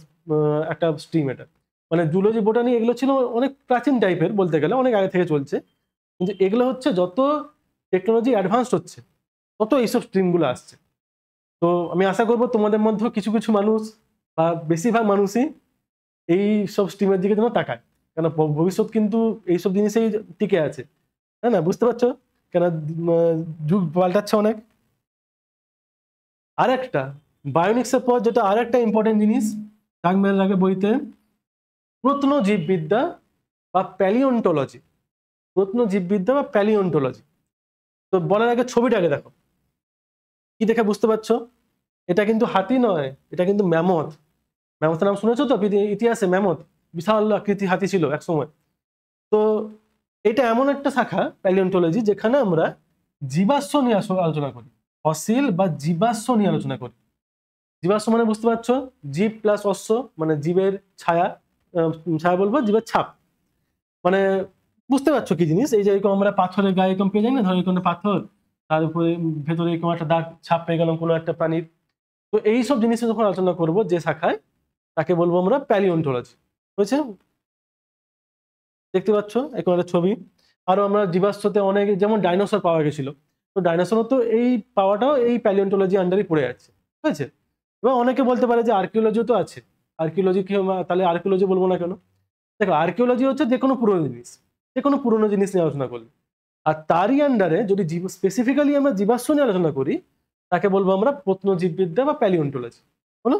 একটা স্ট্রিম এটা। মানে জুলজি বোটানি এগুলো ছিল অনেক প্রাচীন টাইপের, বলতে গেলে অনেক আগে থেকে চলছে, কিন্তু এগুলো হচ্ছে যত টেকনোলজি অ্যাডভান্সড হচ্ছে তত এইসব স্ট্রিমগুলো আসছে। তো আমি আশা করবো তোমাদের মধ্যে কিছু কিছু মানুষ বা বেশিরভাগ মানুষই এই সব স্ট্রিমের দিকে যেন তাকায়, কেন ভবিষ্যৎ কিন্তু এইসব জিনিসেই টিকে আছে, তাই না? বুঝতে পারছো? কেন যুগ পাল্টাচ্ছে অনেক। আর একটা বায়োনিক্সের পর যেটা আর একটা ইম্পর্টেন্ট জিনিস দাগ মেরে রাখে বইতে, প্রত্নজীববিদ্যা বা প্যালিওন্টোলজি। প্রত্নজীববিদ্যা বা প্যালিওন্টোলজি। তো বলার আগে ছবিটাকে দেখো, কি দেখে বুঝতে পারছো? এটা কিন্তু হাতি নয়, এটা কিন্তু ম্যামথ। ম্যামথের নাম শুনেছো তো ইতিহাসে? ম্যামথ বিশাল আকৃতি হাতি ছিল একসময়। তো এটা এমন একটা শাখা প্যালিওন্টোলজি যেখানে আমরা জীবাশ্ম নিয়ে আলোচনা করি, ফসিল বা জীবাশ্ম নিয়ে আলোচনা করি। জীবাশ্ম মানে বুঝতে পারছো, জীব প্লাস অশ্ব, মানে জীবের ছায়া, ছায়া বলবো জীবের ছাপ, মানে বুঝতে পারছো কি জিনিস? এই যে এরকম আমরা পাথরের গায়ে এরকম পেয়ে যাই না, ধরো এরকম পাথর, তার উপরে ভেতরে এরকম একটা দাগ ছাপ পেয়ে গেলাম কোনো একটা প্রাণীর। তো এইসব জিনিসে যখন আলোচনা করব যে শাখায়, তাকে বলবো আমরা প্যালিওন্টোলজি। বুঝেছো? দেখতে পাচ্ছ এরকম একটা ছবি। আরো আমরা জীবাশ্মতে অনেক, যেমন ডাইনোসর পাওয়া গেছিল, তো ডাইনোসরও তো এই পাওয়াটাও এই প্যালিওন্টোলজি আন্ডারে পড়ে যাচ্ছে, ঠিক আছে? এবার অনেকে বলতে পারে যে আর্কিওলজিও তো আছে, আর্কিওলজি কি, তাহলে আর্কিওলজি বলবো না কেন? দেখো, আর্কিওলজি হচ্ছে যে কোনো পুরনো জিনিস, যে কোনো পুরনো জিনিস নিয়ে আলোচনা করলে, আর তারই আন্ডারে যদি স্পেসিফিক্যালি আমরা জীবাশ্ম নিয়ে আলোচনা করি, তাকে বলবো আমরা প্রত্নজীববিদ্যা বা প্যালিওন্টোলজি, হলো?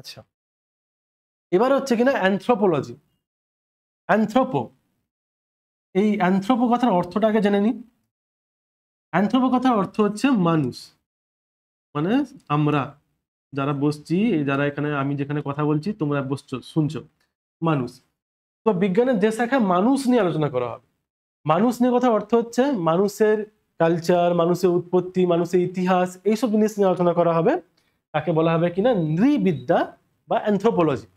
আচ্ছা, এবার হচ্ছে কিনা অ্যানথ্রোপোলজি। অ্যানথ্রোপো, এই অ্যানথ্রোপো কথার অর্থটা আগে জেনে নিই। অ্যানথ্রোপো কথার অর্থ হচ্ছে মানুষ, মানে আমরা যারা বসছি, যারা এখানে, আমি যেখানে কথা বলছি তোমরা বসছো শুনছো, মানুষ। তো বিজ্ঞানের যে শাখায় মানুষ নিয়ে আলোচনা করা হবে, মানুষ নিয়ে কথার অর্থ হচ্ছে মানুষের কালচার, মানুষের উৎপত্তি, মানুষের ইতিহাস, এইসব জিনিস নিয়ে আলোচনা করা হবে, তাকে বলা হবে কিনা নৃবিদ্যা বা অ্যানথ্রোপোলজি।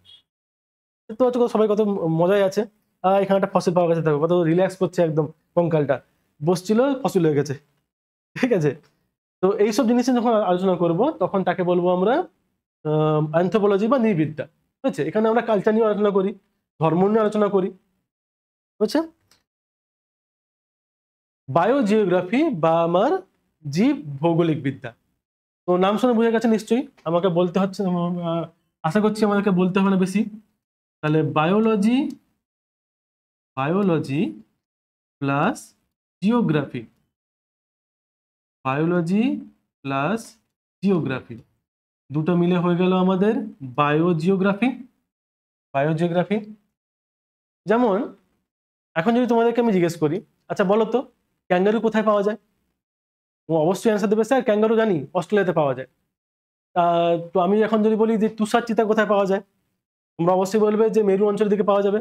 তো সবাই কত মজাই আছে, এখানে একটা ফসিল পাওয়া গেছে, দেখো কত রিল্যাক্স করছে, একদম কঙ্কালটা বসছিল ফসিল হয়ে গেছে, ঠিক আছে? তো এইসব জিনিসে যখন আলোচনা করব তখন তাকে বলবো আমরা অ্যানথ্রোপোলজি বা নৃবিদ্যা। বুঝছে? এখানে আমরা কালচার নিয়ে আলোচনা করি, ধর্ম নিয়ে আলোচনা করি, বুঝছে? বায়োজিওগ্রাফি বা আমার জীব ভৌগোলিক বিদ্যা। তো নাম শুনে বুঝে গেছে নিশ্চয়ই, আমাকে বলতে হচ্ছে, আশা করছি আমাদেরকে বলতে হবে না বেশি। তাহলে biology, biology plus geography, biology plus geography, দুটো মিলে হয়ে গেল আমাদের বায়োজিওগ্রাফি। বায়োজিওগ্রাফি, যেমন এখন যদি তোমাদেরকে আমি জিজ্ঞেস করি, আচ্ছা বলো তো ক্যাঙ্গারু কোথায় পাওয়া যায়? ও অবশ্যই অ্যান্সার দেবে স্যার ক্যাঙ্গারু জানি অস্ট্রেলিয়াতে পাওয়া যায়। তো আমি এখন যদি বলি যে তুষার চিতা কোথায় পাওয়া যায়, তোমরা অবশ্যই বলবে যে মেরু অঞ্চলের দিকে পাওয়া যাবে।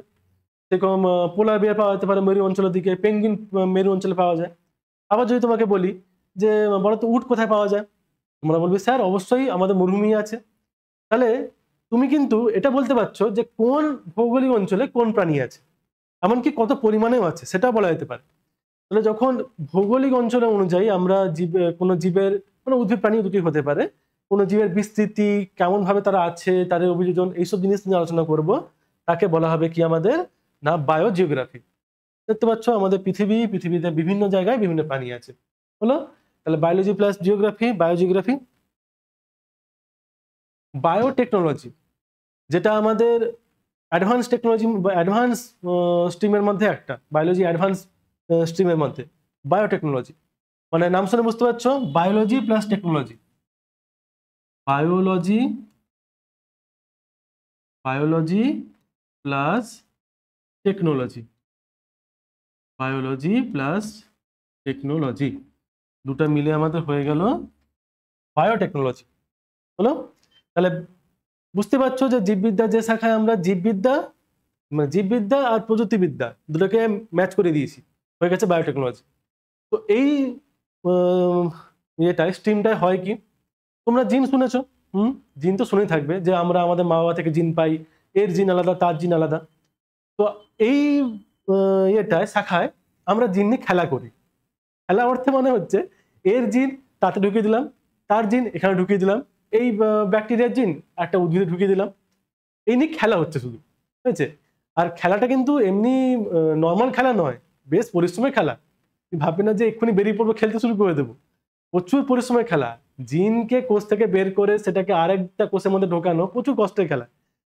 সেরকম পোলার বিয়ার পাওয়া যেতে পারে মেরু অঞ্চলের দিকে, পেঙ্গুইন মেরু অঞ্চলে পাওয়া যায়। আবার যদি তোমাকে বলি যে বলো তো উট কোথায় পাওয়া যায়, তোমরা বলবে স্যার অবশ্যই আমাদের মরুভূমি আছে। তাহলে তুমি কিন্তু এটা বলতে পারছো যে কোন ভৌগোলিক অঞ্চলে কোন প্রাণী আছে, এমনকি কত পরিমাণেও আছে সেটা বলা যেতে পারে। তাহলে যখন ভৌগোলিক অঞ্চল অনুযায়ী আমরা কোনো জীবের, কোনো উদ্ভিদ প্রাণী দুটি হতে পারে, কোনো জীবের বিস্তৃতি, কেমন ভাবে তারা আছে, তাদের অভিযোজন, এইসব জিনিস নিয়ে আলোচনা করব, তাকে বলা হবে কি আমাদের, না বায়োজিওগ্রাফি। দেখতে পাচ্ছ আমাদের পৃথিবীতে বিভিন্ন জায়গায় বিভিন্ন প্রাণী আছে, হলো? তাহলে biology plus geography, biogeography. Biotechnology, যেটা আমাদের অ্যাডভান্স টেকনোলজি বা অ্যাডভান্স স্ট্রিমের মধ্যে একটা, বায়োলজি অ্যাডভান্স স্ট্রিমের মধ্যে বায়োটেকনোলজি, মানে নাম শুনে বুঝতে পারছো biology plus technology. Biology, biology plus technology, biology plus technology, দুটো মিলে আমাদের হয়ে গেল বায়োটেকনোলজি, হলো? তাহলে বুঝতে পারছো যে জীববিদ্যা যে শাখায় আমরা জীববিদ্যা মানে জীববিদ্যা আর প্রযুক্তিবিদ্যা দুটোকে ম্যাচ করে দিয়েছি, হয়ে গেছে বায়োটেকনোলজি। তো এই ইয়েটাই স্ট্রিমটাই হয় কি, তোমরা জিন শুনেছো, জিন তো শুনেই থাকবে যে আমরা আমাদের মা বাবা থেকে জিন পাই, এর জিন আলাদা তার জিন আলাদা। তো এই ইয়েটায় শাখায় আমরা জিন নিয়ে খেলা করি। খেলা অর্থে মানে হচ্ছে এর জিন তাতে ঢুকিয়ে দিলাম, তার জিন এখানে ঢুকিয়ে দিলাম, এই ব্যাকটেরিয়ার জিন একটা উদ্ভিদে ঢুকিয়ে দিলাম, এই নিয়ে খেলা হচ্ছে শুধু, ঠিক আছে? আর খেলাটা কিন্তু এমনি নর্মাল খেলা নয়, বেশ পরিশ্রমের খেলা। তুই ভাববি না যে এক্ষুনি বেরিয়ে পড়বো খেলতে শুরু করে দেবো, প্রচুর পরিশ্রমের খেলা। জিনকে কোষ থেকে বের করে সেটাকে আরেকটা কোষের মধ্যে ঢোকানো প্রচুর কষ্টের খেলা,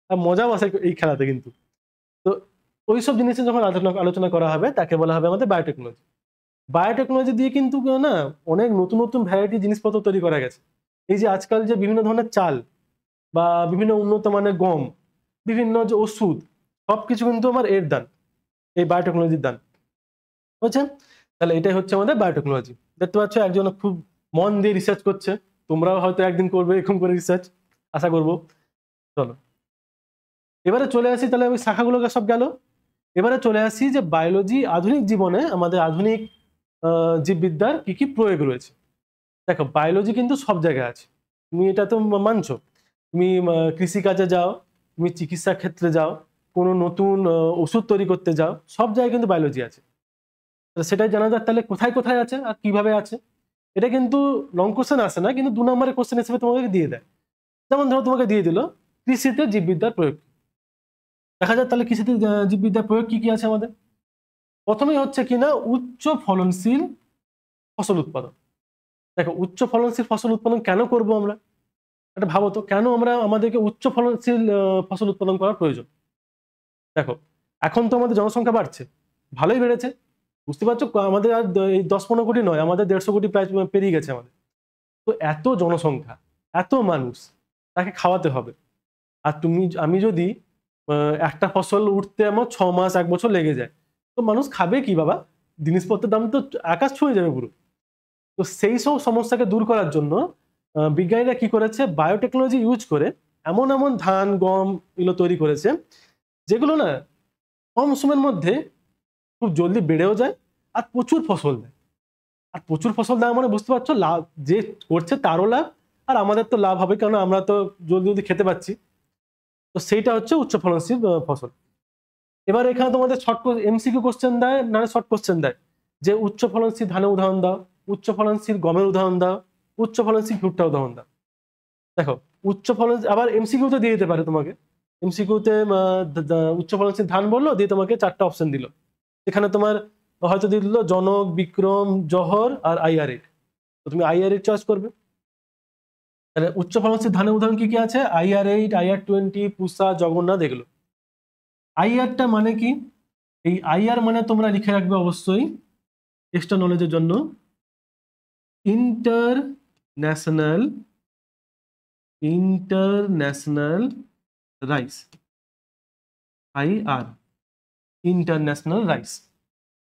আর মজাও আসে এই খেলাতে কিন্তু। তো ওইসব জিনিসে যখন আলোচনা করা হবে তাকে বলা হবে আমাদের বায়োটেকনোলজি। বায়োটেকনোলজি দিয়ে কিন্তু না অনেক নতুন নতুন ভ্যারাইটি জিনিসপত্র তৈরি করা গেছে। এই যে আজকাল যে বিভিন্ন ধরনের চাল বা বিভিন্ন উন্নত মানের গম, বিভিন্ন যে ওষুধ, সবকিছু কিন্তু আমার এর দান, এই বায়োটেকনোলজির দান, বুঝছেন? তাহলে এটাই হচ্ছে আমাদের বায়োটেকনোলজি। দেখতে পাচ্ছ একজন খুব মন দিয়ে রিসার্চ করছে, তোমরাও হয়তো একদিন করবে এরকম করে রিসার্চ, আশা করবো। চলো এবারে চলে আসি, তাহলে ওই শাখাগুলোকে সব গেল। এবারে চলে আসি যে বায়োলজি আধুনিক জীবনে আমাদের আধুনিক জীববিদ্যার কি কি প্রয়োগ রয়েছে। দেখো বায়োলজি কিন্তু সব জায়গায় আছে, তুমি এটা তো মানছো। তুমি কৃষিকাজে যাও, তুমি চিকিৎসা ক্ষেত্রে যাও, কোনো নতুন ওষুধ তৈরি করতে যাও, সব জায়গায় কিন্তু বায়োলজি আছে। সেটাই জানা যাক তাহলে কোথায় কোথায় আছে আর কিভাবে আছে। এটা কিন্তু লং কোশ্চেন আসে না, কিন্তু 2 নম্বরের কোশ্চেন হিসেবে তোমাকে দিয়ে দেয়। যেমন ধরো তোমাকে দিয়ে দিল কৃষিতে জীববিদ্যার প্রয়োগ। দেখা যাক তাহলে কৃষিতে জীববিদ্যার প্রয়োগ কি কি আছে আমাদের। প্রথমেই হচ্ছে কিনা উচ্চ ফলনশীল ফসল উৎপাদন। দেখো উচ্চ ফলনশীল ফসল উৎপাদন কেন করব আমরা, এটা ভাবো তো, কেন আমরা আমাদেরকে উচ্চ ফলনশীল ফসল উৎপাদন করার প্রয়োজন। দেখো এখন তো আমাদের জনসংখ্যা বাড়ছে, ভালোই বেড়েছে, বুঝতে পারছো, আমাদের আর এই 10-15 কোটি নয়, আমাদের 150 কোটি প্রায় পেরিয়ে গেছে আমাদের। তো এত জনসংখ্যা, এত মানুষ, তাকে খাওয়াতে হবে। আর আমি যদি একটা ফসল উঠতে আমার 6 মাস 1 বছর লেগে যায়, তো মানুষ খাবে কি বাবা? জিনিসপত্রের দাম তো আকাশ ছুঁয়ে যাবে পুরো। তো সেই সব সমস্যাকে দূর করার জন্য বিজ্ঞানীরা কি করেছে, বায়োটেকনোলজি ইউজ করে এমন এমন ধান গম এগুলো তৈরি করেছে যেগুলো না কম সময়ের মধ্যে খুব জলদি বেড়েও যায় আর প্রচুর ফসল দেয়। আর প্রচুর ফসল দেওয়া মানে বুঝতে পারছো, লাভ যে করছে তারও লাভ, আর আমাদের তো লাভ হবে, কারণ আমরা তো জলদি জলদি খেতে পাচ্ছি। তো সেইটা হচ্ছে উচ্চ ফলনশীল ফসল। এবার এখানে তোমাদের শর্ট এমসিকিউ কোশ্চেন দেয়, না শর্ট কোশ্চেন দেয় যে উচ্চ ফলনশীল ধানের উদাহরণ দাও, উচ্চ ফলনশীল গমের উদাহরণ দাও, উচ্চ ফলনশীল ভুট্টার উদাহরণ দাও। দেখো উচ্চ ফলন আবার এমসিকিউতে দিয়ে দিতে পারে তোমাকে, এমসিকিউতে উচ্চ ফলনশীল ধান বললো, দিয়ে তোমাকে 4টা অপশন দিল। এখানে তোমার হয়তো দিয়ে দিল জনক, বিক্রম, জহর আর IR8। তো তুমি IR8 চয়েস করবে। তাহলে উচ্চ ফলনশীল ধানের উদাহরণ কি কি আছে? IR8, IR20, পুষা, জগন্নাথ, এগুলো। IR মানে কি? এই IR মানে তোমরা লিখে রাখবে অবশ্যই এক্সট্রা নলেজের জন্য, international rice. IR international rice,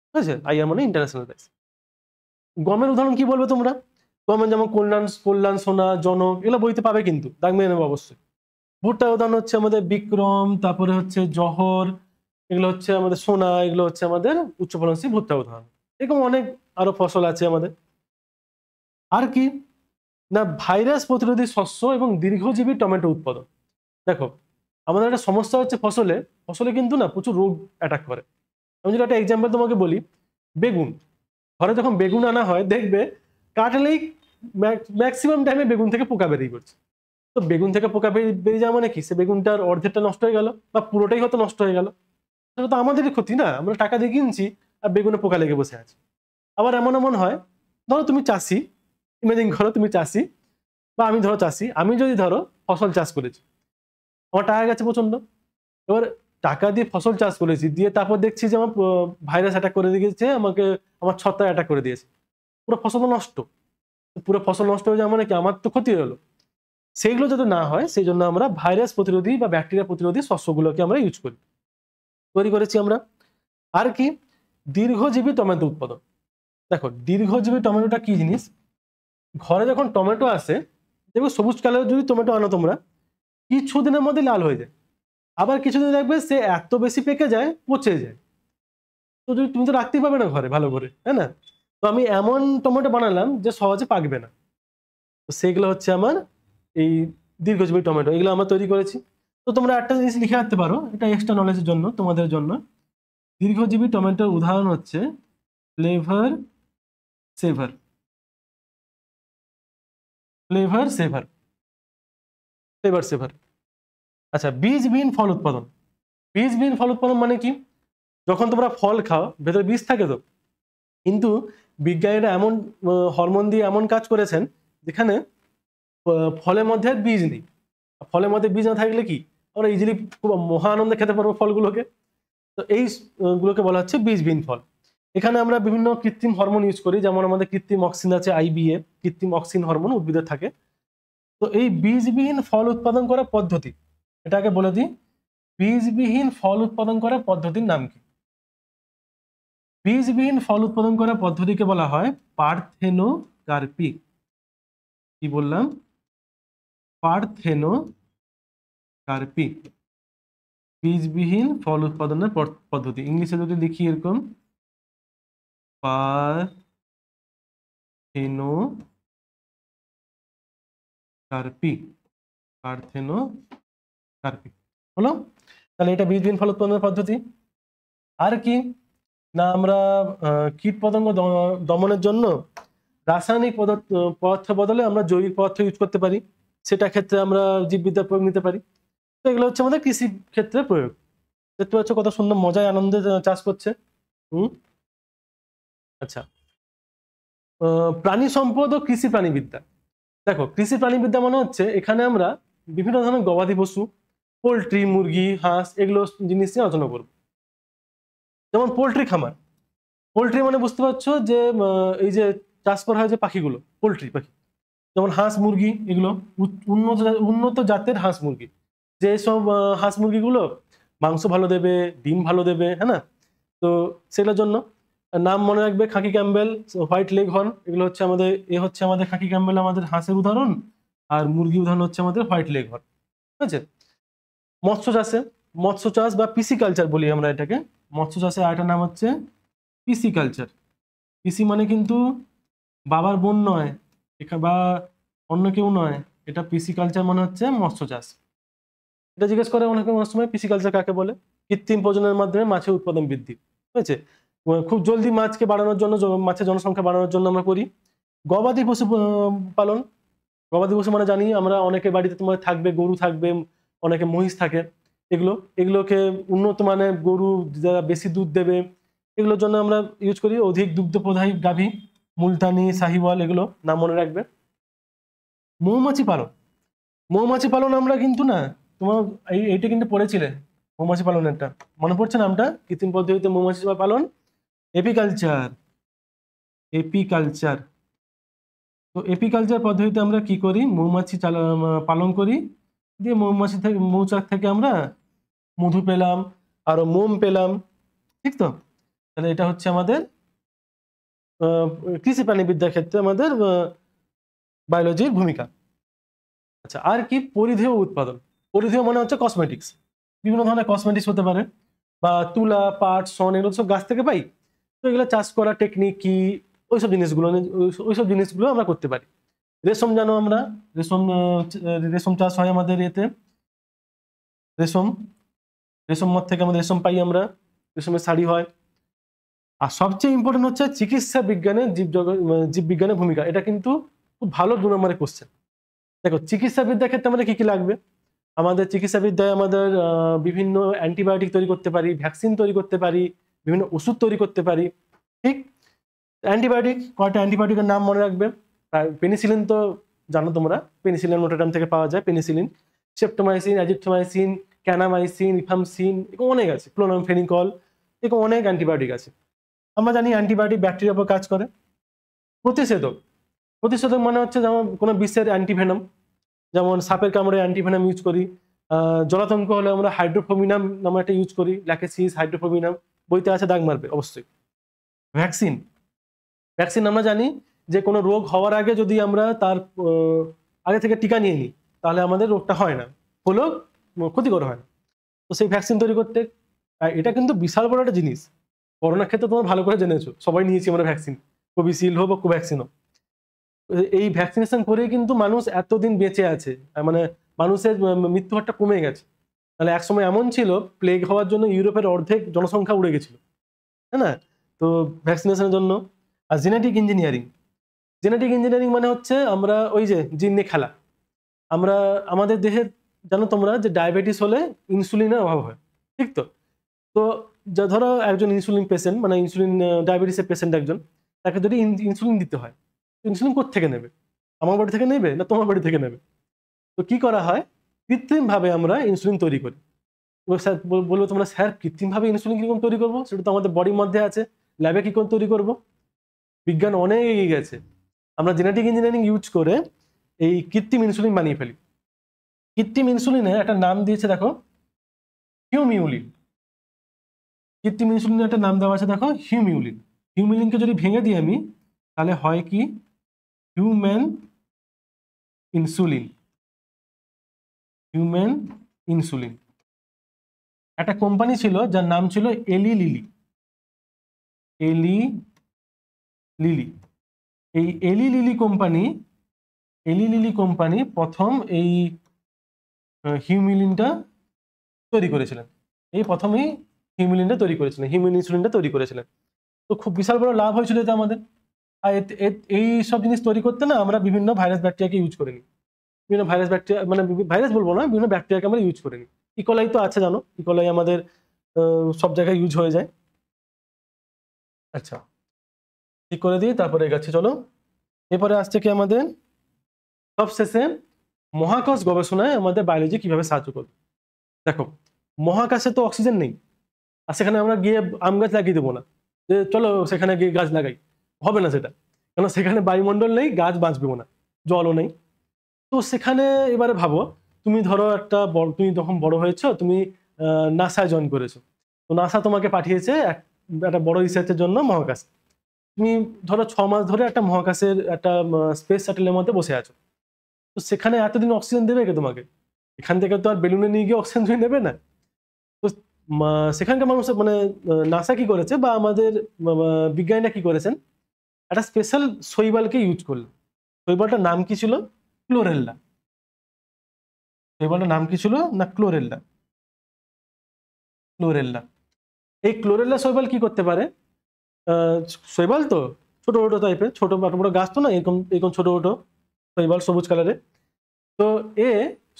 ঠিক আছে? IR মানে ইন্টারন্যাশনাল রাইস। গমের উদাহরণ কি বলবে তোমরা? গমের যেমন কল্যাণ, সোনা, জনক, এগুলো বইতে পাবে, কিন্তু দাগ মেরে নেবে অবশ্যই। ভুট্টার উদাহরণ হচ্ছে আমাদের বিক্রম, তারপরে হচ্ছে জহর, এগুলো হচ্ছে আমাদের সোনা, এগুলো হচ্ছে আমাদের উচ্চ ফলনশীল ভুট্টার উদাহরণ। এরকম অনেক আরো ফসল আছে আমাদের। আর কি না, ভাইরাস প্রতিরোধী শস্য এবং দীর্ঘজীবী টমেটো উৎপাদন। দেখো আমাদের একটা সমস্যা হচ্ছে, ফসলে কিন্তু না প্রচুর রোগ অ্যাটাক করে। আমি যদি একটা এক্সাম্পল তোমাকে বলি, বেগুন, ঘরে যখন বেগুন আনা হয় দেখবে কাটলেই ম্যাক্সিমাম টাইমে বেগুন থেকে পোকা বেরিয়ে পড়ছে। তো বেগুন থেকে পোকা বেরিয়ে যাওয়া মানে কি, সে বেগুনটার অর্ধেকটা নষ্ট হয়ে গেল বা পুরোটাই হয়তো নষ্ট হয়ে গেল। সেটা তো আমাদেরই ক্ষতি না, আমরা টাকা দিয়ে কিনছি আর বেগুনে পোকা লেগে বসে আছে। আবার এমন হয়, ধরো তুমি চাষি, ইমাজিন করো তুমি চাষি, বা আমি ধরো চাষি, আমি যদি ধরো ফসল চাষ করেছি, আমার টাকা গেছে প্রচন্ড। এবার টাকা দিয়ে ফসল চাষ করেছি, দিয়ে তারপর দেখছি যে আমার ভাইরাস অ্যাটাক করে দিয়েছে, আমার ছত্রাক অ্যাটাক করে দিয়েছে, পুরো ফসল নষ্ট। পুরো ফসল নষ্ট হয়ে যাওয়া মানে কি, আমার তো ক্ষতি হলো। সেইগুলো যাতে না হয় সেই জন্য আমরা ভাইরাস প্রতিরোধী বা ব্যাকটেরিয়া প্রতিরোধী শস্যগুলোকে আমরা ইউজ তৈরি করেছি আমরা। আর কি, দীর্ঘজীবী টমেটো উৎপাদন। দেখো দীর্ঘজীবী টমেটোটা কি জিনিস, ঘরে যখন টমেটো আসে, দেখো সবুজ কালারের যদি টমেটো আনো তোমরা, কিছুদিনের মধ্যে লাল হয়ে যায়, আবার কিছুদিন দেখবে সে এত বেশি পেকে যায়, পচে যায়। তো তুমি তো রাখতেই পারবে না ঘরে ভালো করে, তাই না? তো আমি এমন টমেটো বানালাম যে সহজে পাকবে না। তো সেগুলো হচ্ছে আমার এই দীর্ঘজীবী টমেটো, এগুলো আমরা তৈরি করেছি। তো তোমরা একটা জিনিস লিখে রাখতে পারো, এটা এক্সট্রা নলেজের জন্য, তোমাদের জন্য। দীর্ঘজীবী টমেটোর উদাহরণ হচ্ছে ফ্লেভার সেভার, ফ্লেভার সেভার, ফ্লেভার সেভার। আচ্ছা, বীজবিহীন ফল উৎপাদন। বীজবিহীন ফল উৎপাদন মানে কি? যখন তোমরা ফল খাও ভেতরে বীজ থাকে তো, কিন্তু বিজ্ঞানীরা এমন হরমোন দিয়ে এমন কাজ করেছেন যেখানে ফলের মধ্যে আর বীজ নেই। ফলের মধ্যে বীজ না থাকলে কি আমরা ইজিলি খুব মহা আনন্দে খেতে পারবো ফলগুলোকে। তো এই গুলোকে বলা হচ্ছে বীজবিহীন ফল। এখানে আমরা বিভিন্ন কৃত্রিম হরমোন ইউজ করি, যেমন আমাদের কৃত্রিম অক্সিন আছে আইবিএ, কৃত্রিম অক্সিন হরমোন উদ্ভিদের থাকে। তো এই বীজবিহীন ফল উৎপাদন করার পদ্ধতি, এটাকে বলে দিই, বীজবিহীন ফল উৎপাদন করার পদ্ধতির নাম কি? বীজবিহীন ফল উৎপাদন করার পদ্ধতিকে বলা হয় পার্থেনোকার্পি। কি বললাম? পার্থেনোকার্পি, বীজবিহীন ফল উৎপাদনের পদ্ধতি। ইংলিশে যদি লিখি এরকম, পার্থেনোকার্পি, পার্থেনোকার্পি হলো। তাহলে এটা বীজবিহীন ফল উৎপাদনের পদ্ধতি। আর কি না, আমরা কীট পতঙ্গ দমনের জন্য রাসায়নিক পদার্থ বদলে আমরা জৈবিক পদার্থ ইউজ করতে পারি, সেটা ক্ষেত্রে আমরা জীববিদ্যার প্রয়োগ নিতে পারি। তো এগুলো হচ্ছে আমাদের কৃষি ক্ষেত্রে প্রয়োগ। দেখতে পাচ্ছ কত সুন্দর মজায় আনন্দে চাষ করছে। আচ্ছা, প্রাণী সম্পদ ও কৃষি প্রাণীবিদ্যা। দেখো, কৃষি প্রাণীবিদ্যা মনে হচ্ছে এখানে আমরা বিভিন্ন ধরনের গবাদি পশু, পোলট্রি, মুরগি, হাঁস, এগুলো জিনিস নিয়ে আলোচনা করব। যেমন পোলট্রি খামার, পোলট্রি মানে বুঝতে পারছো যে এই যে চাষ করা হয় যে পাখিগুলো, পোলট্রি পাখি, যেমন হাঁস মুরগি, এগুলো উন্নত জাতের হাঁস মুরগি, যেসব হাঁস মুরগিগুলো মাংস ভালো দেবে, ডিম ভালো দেবে, হ্যাঁ না? তো সেগুলোর জন্য নাম মনে রাখবে, খাকি ক্যাম্বেল, হোয়াইট লেগ হর্ন, এগুলো হচ্ছে আমাদের, এ হচ্ছে আমাদের খাকি ক্যাম্বেল আমাদের হাঁসের উদাহরণ, আর মুরগি উদাহরণ হচ্ছে আমাদের হোয়াইট লেগ হর্ন। ঠিক আছে? মৎস্য চাষে, মৎস্য চাষ বা পিসি কালচার বলি আমরা এটাকে। মৎস্য চাষে আরেকটা নাম হচ্ছে পিসি কালচার। পিসি মানে কিন্তু বাবার বোন নয়, বা অন্য কেউ নয়, এটা পিসি কালচার মানে হচ্ছে মৎস্য চাষ। এটা জিজ্ঞেস করে অনেক সময়, পিসি কালচার কাকে বলে? কৃত্রিম প্রজননের মাধ্যমে মাছের উৎপাদন বৃদ্ধি। ঠিক আছে? খুব জলদি মাছকে বাড়ানোর জন্য, মাছের জনসংখ্যা বাড়ানোর জন্য আমরা করি। গবাদি পশু পালন, গবাদি পশু মানে জানি আমরা, অনেকের বাড়িতে তোমার থাকবে গরু থাকবে, অনেকে মহিষ থাকে, এগুলোকে উন্নত মানের গরু যারা বেশি দুধ দেবে, এগুলোর জন্য আমরা ইউজ করি অধিক দুগ্ধ প্রদায়ী গাভী, মুলতানি, শাহিওয়াল, এগুলো নাম মনে রাখবে। মৌমাছি পালন, মৌমাছি পালন আমরা কিন্তু না, তোমার এইটা কিন্তু পড়েছিলে, মৌমাছি পালনেরটা মনে পড়ছে নামটা? কৃত্রিম পদ্ধতিতে মৌমাছি পালন, এপিকালচার, এপিকালচার। তো এপিকালচার পদ্ধতিতে আমরা কি করি? মৌমাছি পালন করি, দিয়ে মৌমাছি থেকে, মৌচাক থেকে আমরা মধু পেলাম, আরো মোম পেলাম। ঠিক তো? তাহলে এটা হচ্ছে আমাদের কৃষি প্রাণীবিদ্যার ক্ষেত্রে আমাদের বায়োলজির ভূমিকা। আচ্ছা, আর কি? পরিধেয় উৎপাদন। পরিধেয় মানে হচ্ছে কসমেটিক্স, বিভিন্ন ধরনের কসমেটিক্স হতে পারে, বা তুলা, পাট, শন, এগুলো সব গাছ থেকে পাই। তো এগুলো চাষ করা টেকনিক কি, ওইসব জিনিসগুলো আমরা করতে পারি। রেশম জানো আমরা, রেশম চাষ হয় আমাদের এতে, রেশম মত থেকে আমাদের রেশম পাই আমরা, রেশমের শাড়ি হয়। আর সবচেয়ে ইম্পর্টেন্ট হচ্ছে চিকিৎসা বিজ্ঞানে জীববিজ্ঞানের ভূমিকা। এটা কিন্তু খুব ভালো 2 নম্বরের কোশ্চেন। দেখো, চিকিৎসাবিদ্যার ক্ষেত্রে আমাদের কি কি লাগবে? আমাদের চিকিৎসাবিদ্যায় আমাদের বিভিন্ন অ্যান্টিবায়োটিক তৈরি করতে পারি, ভ্যাকসিন তৈরি করতে পারি, বিভিন্ন ওষুধ তৈরি করতে পারি। ঠিক? অ্যান্টিবায়োটিক, কয়টা অ্যান্টিবায়োটিকের নাম মনে রাখবে। পেনিসিলিন তো জানো তোমরা, পেনিসিলিন নোটোডাম থেকে পাওয়া যায়, পেনিসিলিন, সেপ্টোমাইসিন, অ্যাজিথ্রোমাইসিন, ক্যানামাইসিন, ইফামসিন, এরকম অনেক আছে, ক্লোরামফেনিকল, এরকম অনেক অ্যান্টিবায়োটিক আছে। আমরা জানি অ্যান্টিবায়োটিক ব্যাকটেরিয়ার উপর কাজ করে। প্রতিষেধক, প্রতিষেধক মানে হচ্ছে যেমন কোনো বিষের অ্যান্টিভেনম, যেমন সাপের কামড়ে অ্যান্টিভেনম ইউজ করি, জলাতঙ্ক হলে আমরা হাইড্রোফোমিনাম নামে একটা ইউজ করি, ল্যাকেসিস, হাইড্রোফোমিনাম, বইতে আছে, দাগ মারবে অবশ্যই। ভ্যাকসিন, ভ্যাকসিন আমরা জানি যে কোনো রোগ হওয়ার আগে যদি আমরা তার আগে থেকে টিকা নিয়ে নিই তাহলে আমাদের রোগটা হয় না। হলেও ক্ষতিকর হয় না। তো সেই ভ্যাকসিন তৈরি করতে এটা কিন্তু বিশাল বড় একটা জিনিস। করোনার ক্ষেত্রে তোমরা ভালো করে জেনেছো, সবাই নিয়েছি আমরা ভ্যাকসিন, কোভিশিল্ড হোক বা কোভ্যাক্সিন হোক। এই ভ্যাকসিনেশন করে কিন্তু মানুষ এতদিন বেঁচে আছে, মানে মানুষের মৃত্যু হারটা কমে গেছে। তাহলে একসময় এমন ছিল প্লেগ হওয়ার জন্য ইউরোপের অর্ধেক জনসংখ্যা উড়ে গেছিল, তাই না? তো ভ্যাকসিনেশনের জন্য। আর জেনেটিক ইঞ্জিনিয়ারিং মানে হচ্ছে আমরা ওই যে জিন নিয়ে খেলা। আমরা আমাদের দেহের, জানো তোমরা যে ডায়াবেটিস হলে ইনসুলিনের অভাব হয়, ঠিক তো? তো যা ধরো একজন ইনসুলিন পেশেন্ট, মানে ইনসুলিন ডায়াবেটিসের পেশেন্ট একজন, তাকে যদি ইনসুলিন দিতে হয়, ইনসুলিন কোত্থেকে নেবে? আমার বাড়ি থেকে নেবে না তোমার বাড়ি থেকে নেবে? তো কি করা হয়, কৃত্রিমভাবে আমরা ইনসুলিন তৈরি করি। স্যার বলবো তোমরা, স্যার কৃত্রিমভাবে ইনসুলিন কিরকম তৈরি করবো? সেটা তো আমাদের বডির মধ্যে আছে, ল্যাবে কি করে তৈরি করবো? বিজ্ঞান অনেক এগিয়ে গেছে, আমরা জেনেটিক ইঞ্জিনিয়ারিং ইউজ করে এই কৃত্রিম ইনসুলিন বানিয়ে ফেলি। কৃত্রিম ইনসুলিনের একটা নাম দিয়েছে দেখো, হিউমিউলিন। কৃত্রিম ইনসুলিনের একটা নাম দেওয়া আছে দেখো, হিউমিউলিন। হিউমিউলিনকে যদি ভেঙে দিই আমি, তাহলে হয় কি, হিউম্যান ইনসুলিন। হিউম্যান ইনসুলিন একটা কোম্পানি ছিল যার নাম ছিল এলি লিলি। এই এলি লিলি কোম্পানি প্রথম এই হিউমিউলিনটা তৈরি করেছিলেন। এই প্রথমেই হিউমিউলিনটা তৈরি করেছিলেন, হিউম্যান ইনসুলিনটা তৈরি করেছিলেন। তো খুব বিশাল বড় লাভ হয়েছিল এতে আমাদের। আর এই সব জিনিস তৈরি করতে না আমরা বিভিন্ন ভাইরাস ব্যাকটেরিয়াকে ইউজ করে নিই। বিভিন্ন ভাইরাস ব্যাকটেরিয়া, মানে ভাইরাস বলবো না, বিভিন্ন ব্যাকটেরিয়াকে আমরা ইউজ করে নিই। ইকোলাই তো আছে, জানো ইকোলাই আমাদের সব জায়গায় ইউজ হয়ে যায়। আচ্ছা, ঠিক করে দিই, তারপরে এগাচ্ছি, চলো। এরপরে আসছে কি আমাদের সবশেষে মহাকাশ গবেষণায় আমাদের বায়োলজি কিভাবে সাহায্য করবে। দেখো, মহাকাশে তো অক্সিজেন নেই, আর সেখানে আমরা গিয়ে আম গাছ লাগিয়ে দেবো না যে চলো সেখানে গিয়ে গাছ লাগাই, হবে না সেটা। কেন, সেখানে বায়ুমণ্ডল নেই, গাছ বাঁচবেও না, জলও নেই। তো সেখানে এবারে ভাবো, তুমি ধরো তুমি যখন বড় হয়েছো, তুমি নাসায় জয়েন করেছো। তো নাসা তোমাকে পাঠিয়েছে একটা বড় রিসার্চের জন্য মহাকাশে। তুমি ধরো 6 মাস ধরে একটা মহাকাশের একটা স্পেস স্যাটেলের মধ্যে বসে আছো। তো সেখানে এতদিন অক্সিজেন দেবে কে তোমাকে? এখান থেকে তো আর বেলুনে নিয়ে গিয়ে অক্সিজেন তুমি নেবে না। তো সেখানকার মানুষ, মানে নাসা কি করেছে বা আমাদের বিজ্ঞানীরা কি করেছেন, একটা স্পেশাল শৈবালকে ইউজ করলেন। শৈবালটার নাম কি ছিল? ক্লোরেল্লা। শৈবালটার নাম কি ছিল না? ক্লোরেল্লা। এই ক্লোরেল্লা শৈবাল কি করতে পারে? শৈবাল তো ছোট ছোট টাইপের, ছোট বড় গাছ তো না, এরকম এরকম ছোট ছোট শৈবাল, সবুজ কালারের। তো এ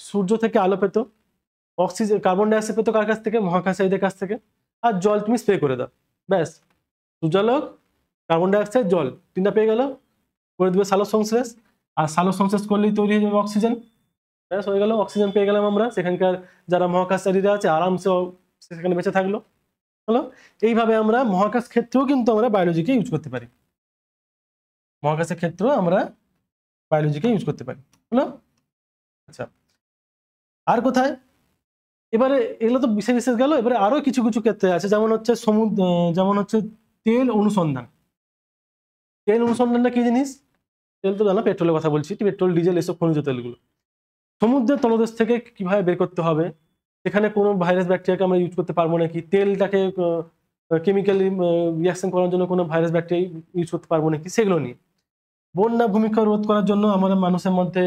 সূর্য থেকে আলো পেত, অক্সিজেন কার্বন ডাইঅক্সাইড পেতো কার কাছ থেকে? মহাকাশচারীদের কাছ থেকে। আর জল তুমি স্প্রে করে দাও, ব্যাস, সূর্যালোক, কার্বন ডাইঅক্সাইড, জল, তিনটা পেয়ে গেল, করে দেবে সালোক সংশ্লেষ। আর সালোক সংশ্লেষ করলেই তৈরি হয়ে যাবে অক্সিজেন, ব্যাস হয়ে গেল, অক্সিজেন পেয়ে গেলাম আমরা। সেখানকার যারা মহাকাশচারীরা আছে আরামসে সেখানে বেঁচে থাকলো, হলো। এইভাবে আমরা মহাকাশ ক্ষেত্রেও কিন্তু আমরা বায়োলজিকে ইউজ করতে পারি, মহাকাশের ক্ষেত্রেও আমরা বায়োলজিকে ইউজ করতে পারি, হলো। আচ্ছা, আর কোথায়? এবারে এগুলো তো বিশেষ বিশেষ গেল, এবারে আরো কিছু কিছু ক্ষেত্রে আছে, যেমন হচ্ছে যেমন হচ্ছে তেল অনুসন্ধান। তেল অনুসন্ধানটা কি জিনিস? তেল তো জানো, পেট্রোলের কথা বলছি, পেট্রোল, ডিজেল, এসব খনিজ তেলগুলো সমুদ্রের তলদেশ থেকে কিভাবে বের করতে হবে, সেখানে কোনো ভাইরাস ব্যাকটেরিয়াকে আমরা ইউজ করতে পারবো নাকি, তেলটাকে কেমিক্যালি রিয়াকশন করার জন্য কোনো ভাইরাস ব্যাকটেরিয়া ইউজ করতে পারবো নাকি, সেগুলো নিয়ে। বন্যা ভূমিকা রোধ করার জন্য আমরা মানুষের মধ্যে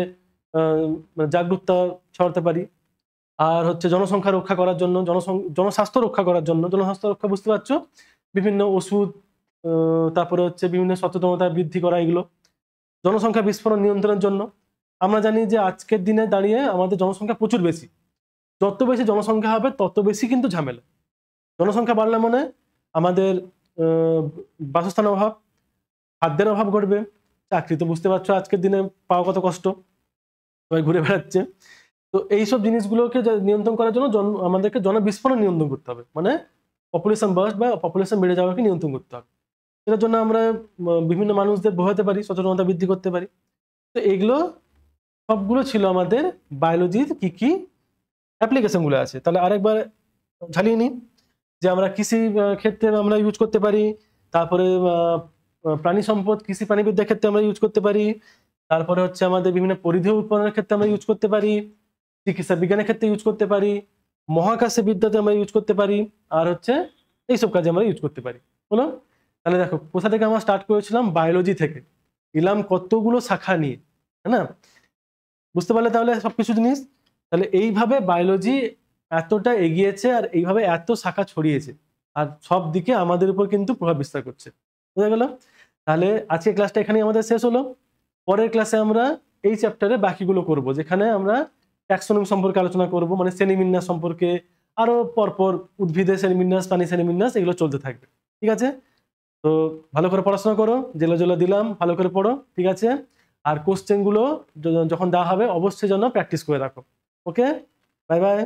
জাগরুকতা ছড়াতে পারি। আর হচ্ছে জনসংখ্যা রক্ষা করার জন্য, জনস্বাস্থ্য রক্ষা করার জন্য, জনস্বাস্থ্য রক্ষা বুঝতে পারছো, বিভিন্ন ওষুধ, তারপরে হচ্ছে বিভিন্ন সচেতনতা বৃদ্ধি করা, এগুলো। জনসংখ্যা বিস্ফোরণ নিয়ন্ত্রণের জন্য। আমরা জানি যে আজকের দিনে দাঁড়িয়ে আমাদের জনসংখ্যা প্রচুর বেশি, যত বেশি জনসংখ্যা হবে তত বেশি কিন্তু ঝামেলা। জনসংখ্যা বাড়লে মানে আমাদের বাসস্থানের অভাব, খাদ্যের অভাব ঘটবে, চাকরি তো বুঝতে পারছো আজকের দিনে পাওয়া কত কষ্ট, সবাই ঘুরে বেড়াচ্ছে। তো এইসব জিনিসগুলোকে নিয়ন্ত্রণ করার জন্য আমাদেরকে জনবিস্ফোরণ নিয়ন্ত্রণ করতে হবে, মানে পপুলেশন বার্স্ট বা পপুলেশন বেড়ে যাওয়াকে নিয়ন্ত্রণ করতে হবে। সেটার জন্য আমরা বিভিন্ন মানুষদের বোঝাতে পারি, সচেতনতা বৃদ্ধি করতে পারি। তো এগুলো সবগুলো ছিল আমাদের বায়োলজির কি কি অ্যাপ্লিকেশনগুলো আছে। তাহলে আরেকবার ঝালিয়ে নিই, যে আমরা কৃষি ক্ষেত্রে আমরা ইউজ করতে পারি, তারপরে প্রাণী সম্পদ, কৃষি প্রাণীবিদ্যার ক্ষেত্রে আমরা ইউজ করতে পারি, তারপরে হচ্ছে আমাদের বিভিন্ন পরিধেয় উৎপাদনের ক্ষেত্রে আমরা ইউজ করতে পারি, চিকিৎসা বিজ্ঞানের ক্ষেত্রে ইউজ করতে পারি, মহাকাশে বিদ্যাতে আমরা ইউজ করতে পারি, আর হচ্ছে এইসব কাজে আমরা ইউজ করতে পারি। হলো? তাহলে দেখো কোথা থেকে আমরা স্টার্ট করেছিলাম, বায়োলজি থেকে, এলাম কতগুলো শাখা নিয়ে, তাই না? বুঝতে পারলে তাহলে সবকিছু জিনিস? তাহলে এইভাবে বায়োলজি এতটা এগিয়েছে আর এইভাবে এত শাখা ছড়িয়েছে, আর সব দিকে আমাদের উপর কিন্তু প্রভাব বিস্তার করছে। বুঝা গেল? তাহলে আজকে ক্লাসটা এখানেই আমাদের শেষ হলো। পরের ক্লাসে আমরা এই চ্যাপ্টারে বাকিগুলো করব, যেখানে আমরা ট্যাক্সোনমি সম্পর্কে আলোচনা করব, মানে শ্রেণীবিন্যাস সম্পর্কে, আরো পরপর উদ্ভিদের শ্রেণীবিন্যাস, প্রাণী শ্রেণীবিন্যাস, এগুলো চলতে থাকবে। ঠিক আছে? তো ভালো করে পড়াশোনা করো, যেগুলো যেগুলো দিলাম ভালো করে পড়ো। ঠিক আছে? আর কোশ্চেনগুলো যখন দেওয়া হবে অবশ্যই যেন প্র্যাকটিস করে রাখো। ওকে, বাই বাই।